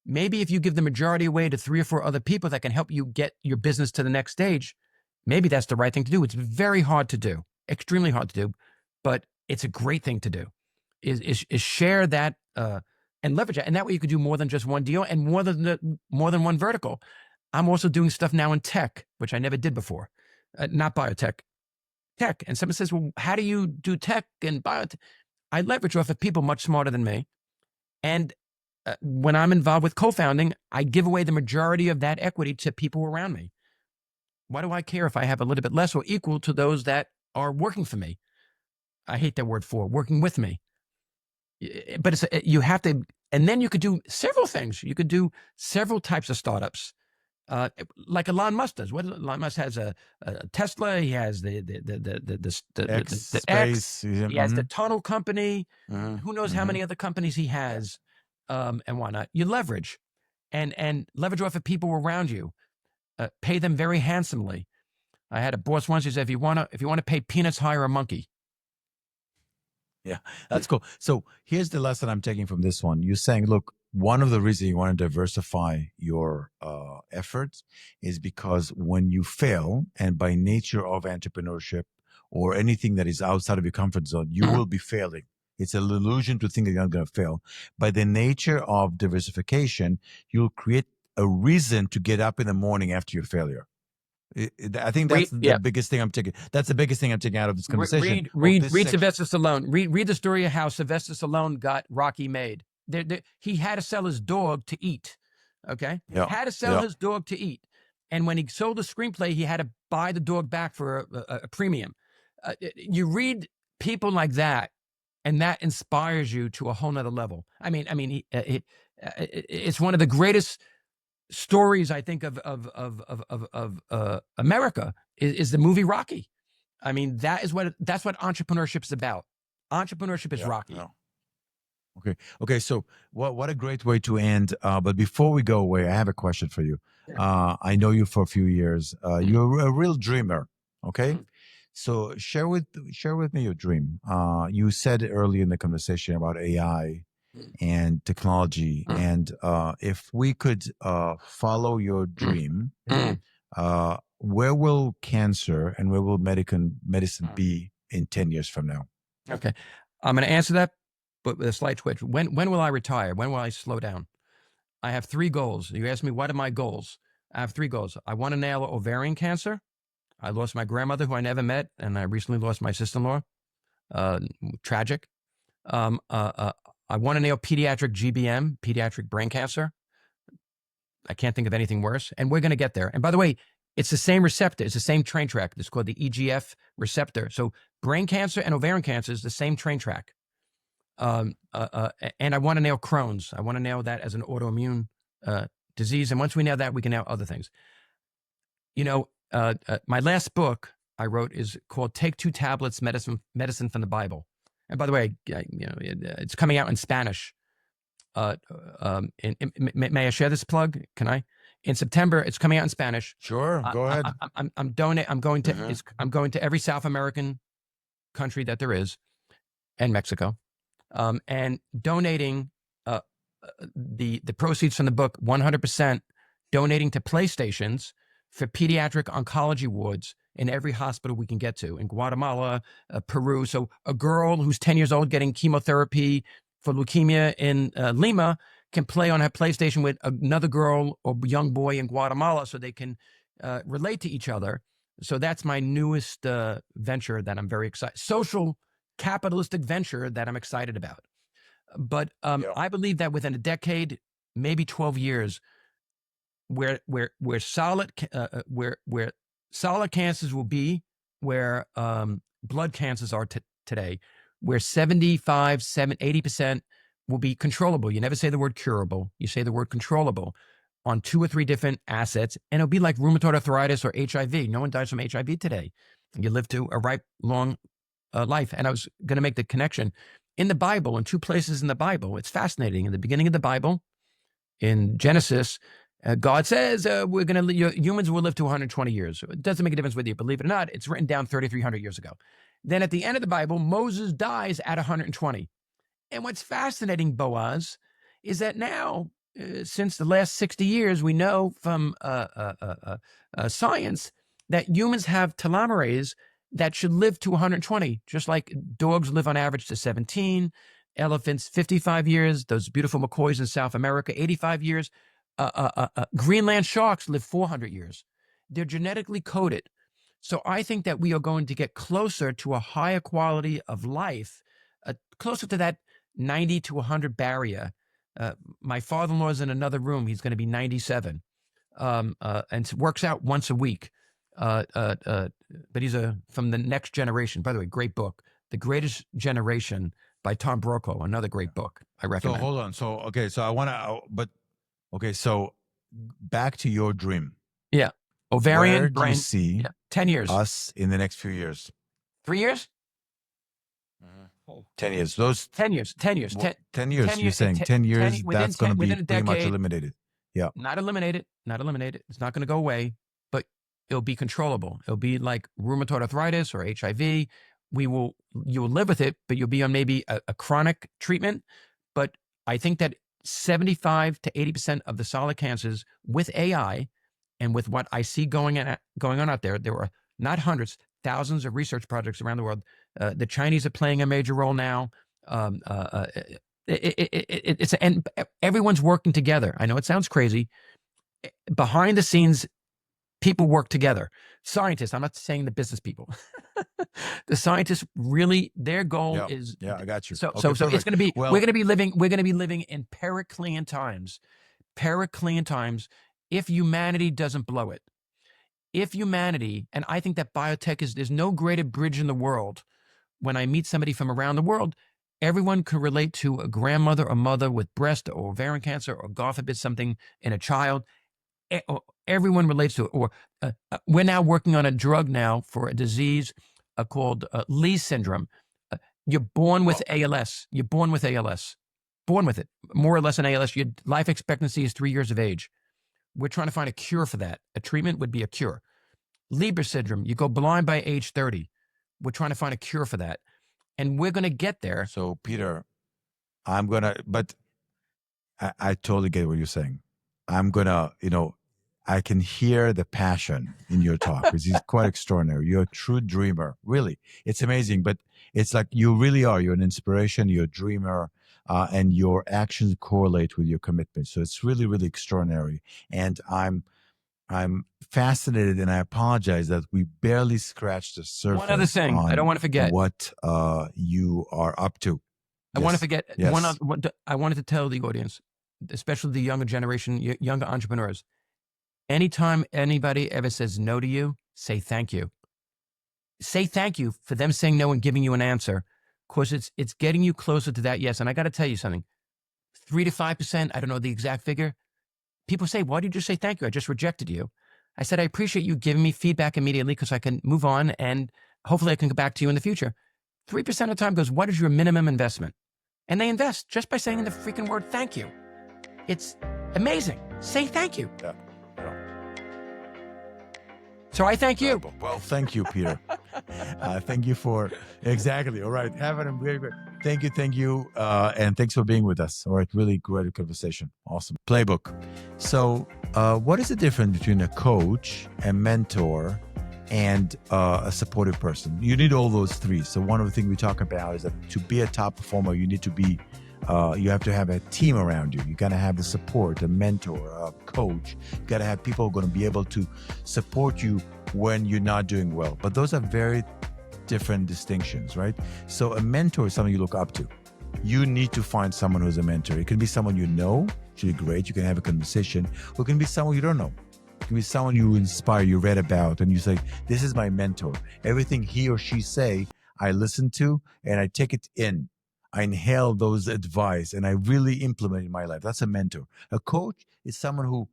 Maybe if you give the majority away to 3 or 4 other people that can help you get your business to the next stage, maybe that's the right thing to do. It's very hard to do, extremely hard to do, but it's a great thing to do, is share that and leverage it. And that way you could do more than just one deal and more than one vertical. I'm also doing stuff now in tech, which I never did before, not biotech, tech. And someone says, well, how do you do tech and biotech? I leverage off of people much smarter than me. And when I'm involved with co-founding, I give away the majority of that equity to people around me. Why do I care if I have a little bit less or equal to those that are working for me? I hate that word working with me. But you have to, and then you could do several things. You could do several types of startups, like Elon Musk does. Elon Musk has a Tesla. He has the X. He has the tunnel company. Who knows how many other companies he has, and why not? You leverage, and leverage off of people around you. pay them very handsomely. I had a boss once who said, if you want to pay peanuts, hire a monkey. Yeah, that's cool. So here's the lesson I'm taking from this one. You're saying, look, one of the reasons you want to diversify your efforts is because when you fail, and by nature of entrepreneurship or anything that is outside of your comfort zone, you will be failing. It's an illusion to think that you're not going to fail. By the nature of diversification, you'll create a reason to get up in the morning after your failure. I think that's the biggest thing I'm taking. That's the biggest thing I'm taking out of this conversation. Read Sylvester Stallone. Read the story of how Sylvester Stallone got Rocky made. He had to sell his dog to eat. Okay, had to sell his dog to eat, and when he sold the screenplay, he had to buy the dog back for a premium. You read people like that, and that inspires you to a whole nother level. I mean, it's one of the greatest stories I think of America is the movie Rocky. I mean, that's what entrepreneurship is about. Entrepreneurship is Rocky. Yeah. Okay. So what a great way to end. But before we go away, I have a question for you. I know you for a few years. You're a real dreamer. Okay. So share with me your dream. You said early in the conversation about AI and technology, and if we could follow your dream, where will cancer and where will medicine be in 10 years from now? Okay, I'm going to answer that, but with a slight twitch. When will I retire? When will I slow down? I have 3 goals. You asked me, what are my goals? I have 3 goals. I want to nail ovarian cancer. I lost my grandmother, who I never met, and I recently lost my sister-in-law. Tragic. I want to nail pediatric GBM, pediatric brain cancer. I can't think of anything worse. And we're going to get there. And by the way, it's the same receptor. It's the same train track. It's called the EGF receptor. So brain cancer and ovarian cancer is the same train track. And I want to nail Crohn's. I want to nail that as an autoimmune disease. And once we nail that, we can nail other things. You know, my last book I wrote is called Take 2 Tablets, Medicine from the Bible. And by the way, it's coming out in Spanish. May I share this plug? Can I? In September, it's coming out in Spanish. Sure, go ahead. I'm going to every South American country that there is, and Mexico, and donating the proceeds from the book 100%, donating to PlayStations for pediatric oncology wards in every hospital we can get to, in Guatemala, Peru. So a girl who's 10 years old getting chemotherapy for leukemia in Lima can play on her PlayStation with another girl or young boy in Guatemala, so they can relate to each other. So that's my newest venture that I'm very excited, social capitalistic venture that I'm excited about. But I believe that within a decade, maybe 12 years, where solid cancers will be where blood cancers are today, where 80% will be controllable. You never say the word curable. You say the word controllable on 2 or 3 different assets. And it'll be like rheumatoid arthritis or HIV. No one dies from HIV today. You live to a ripe, long life. And I was going to make the connection. In the Bible, in 2 places in the Bible, it's fascinating. In the beginning of the Bible, in Genesis, God says humans will live to 120 years. It doesn't make a difference whether you believe it or not. It's written down 3,300 years ago. Then at the end of the Bible, Moses dies at 120. And what's fascinating, Boaz, is that now, since the last 60 years, we know from science that humans have telomerase that should live to 120, just like dogs live on average to 17, elephants 55 years, those beautiful McCoys in South America 85 years. Greenland sharks live 400 years. They're genetically coded. So I think that we are going to get closer to a higher quality of life, closer to that 90 to 100 barrier. My father-in-law is in another room. He's going to be 97, and it works out once a week. But he's from the next generation. By the way, great book, The Greatest Generation by Tom Brokaw. Another great book. I recommend. So hold on. So back to your dream. Yeah. Ovarian Where brain. Do you see 10 years. Us in the next few years? 3 years? 10 years. Those 10 years. 10 years. 10 years. You're saying 10 years, that's going to be pretty much eliminated. Yeah. Not eliminated. It's not going to go away. it'll be controllable. It'll be like rheumatoid arthritis or HIV. You will live with it, but you'll be on maybe a chronic treatment. But I think that 75 to 80% of the solid cancers with AI and with what I see going on out there are not hundreds, thousands of research projects around the world. The Chinese are playing a major role now. And everyone's working together. I know it sounds crazy. Behind the scenes, people work together. Scientists, I'm not saying the business people. The scientists really, their goal is. Yeah, I got you. So Okay, so perfect. it's going to be. Well, we're going to be living in Periclean times. Periclean times. If humanity doesn't blow it, and I think that biotech there's no greater bridge in the world. When I meet somebody from around the world, everyone can relate to a grandmother or mother with breast or ovarian cancer, or God forbid something in a child. Everyone relates to it. Or we're now working on a drug now for a disease called Lee syndrome. You're born with ALS. You're born with ALS. Born with it. More or less an ALS. Your life expectancy is 3 years of age. We're trying to find a cure for that. A treatment would be a cure. Leber syndrome. You go blind by age 30. We're trying to find a cure for that. And we're going to get there. So, Peter, but I totally get what you're saying. I can hear the passion in your talk, because it's quite extraordinary. You're a true dreamer. Really. It's amazing, but it's like you really are. You're an inspiration, you're a dreamer, and your actions correlate with your commitment. So it's really, really extraordinary. And I'm fascinated, and I apologize that we barely scratched the surface. One other thing, I don't want to forget what you are up to. I want to forget Yes. I wanted to tell the audience, especially the younger generation, younger entrepreneurs, anytime anybody ever says no to you, say thank you. Say thank you for them saying no and giving you an answer, because it's getting you closer to that yes. And I got to tell you something, 3 to 5%, I don't know the exact figure. People say, why did you say thank you? I just rejected you. I said, I appreciate you giving me feedback immediately, because I can move on and hopefully I can go back to you in the future. 3% of the time goes, what is your minimum investment? And they invest just by saying the freaking word thank you. It's amazing. Say thank you. Yeah. So I thank you. Well, thank you, Peter. Thank you for, exactly. All right. Have a very good. Thank you. And thanks for being with us. All right. Really great conversation. Awesome. Playbook. So what is the difference between a coach, a mentor, and a supportive person? You need all those three. So one of the things we talk about is that to be a top performer, you need to be, you have to have a team around you. You got to have the support, a mentor, a coach. You got to have people who are going to be able to support you when you're not doing well. But those are very different distinctions, right? So a mentor is someone you look up to. You need to find someone who's a mentor. It can be someone you know, which is great. You can have a conversation. Or it can be someone you don't know. It can be someone you inspire, you read about, and you say, this is my mentor. Everything he or she say, I listen to, and I take it in. I inhale those advice, and I really implement it in my life. That's a mentor. A coach is someone who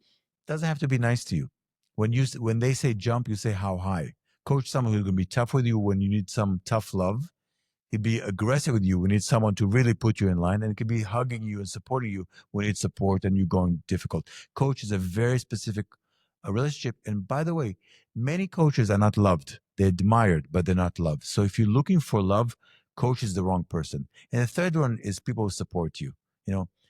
doesn't have to be nice to you. When they say jump, you say how high. Coach, someone who's going to be tough with you when you need some tough love. He'd be aggressive with you when you need someone to really put you in line, and it could be hugging you and supporting you when you need support and you're going difficult. Coach is a very specific relationship. And by the way, many coaches are not loved. They're admired, but they're not loved. So if you're looking for love, coach is the wrong person. And the third one is people who support you.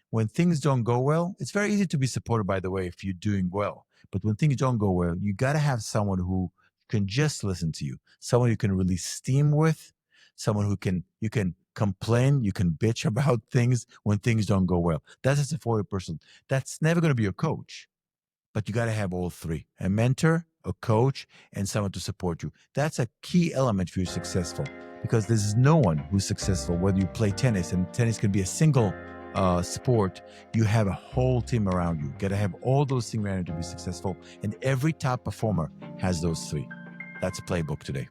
When things don't go well, it's very easy to be supported, by the way, if you're doing well. But when things don't go well, you got to have someone who can just listen to you, someone you can release steam with, someone you can complain, you can bitch about things when things don't go well. That's a supportive person. That's never going to be a coach, but you got to have all three: a mentor, a coach, and someone to support you. That's a key element for you successful, because there's no one who's successful, whether you play tennis, and tennis can be a single sport. You have a whole team around you. You got to have all those things around you to be successful. And every top performer has those three. That's a playbook today.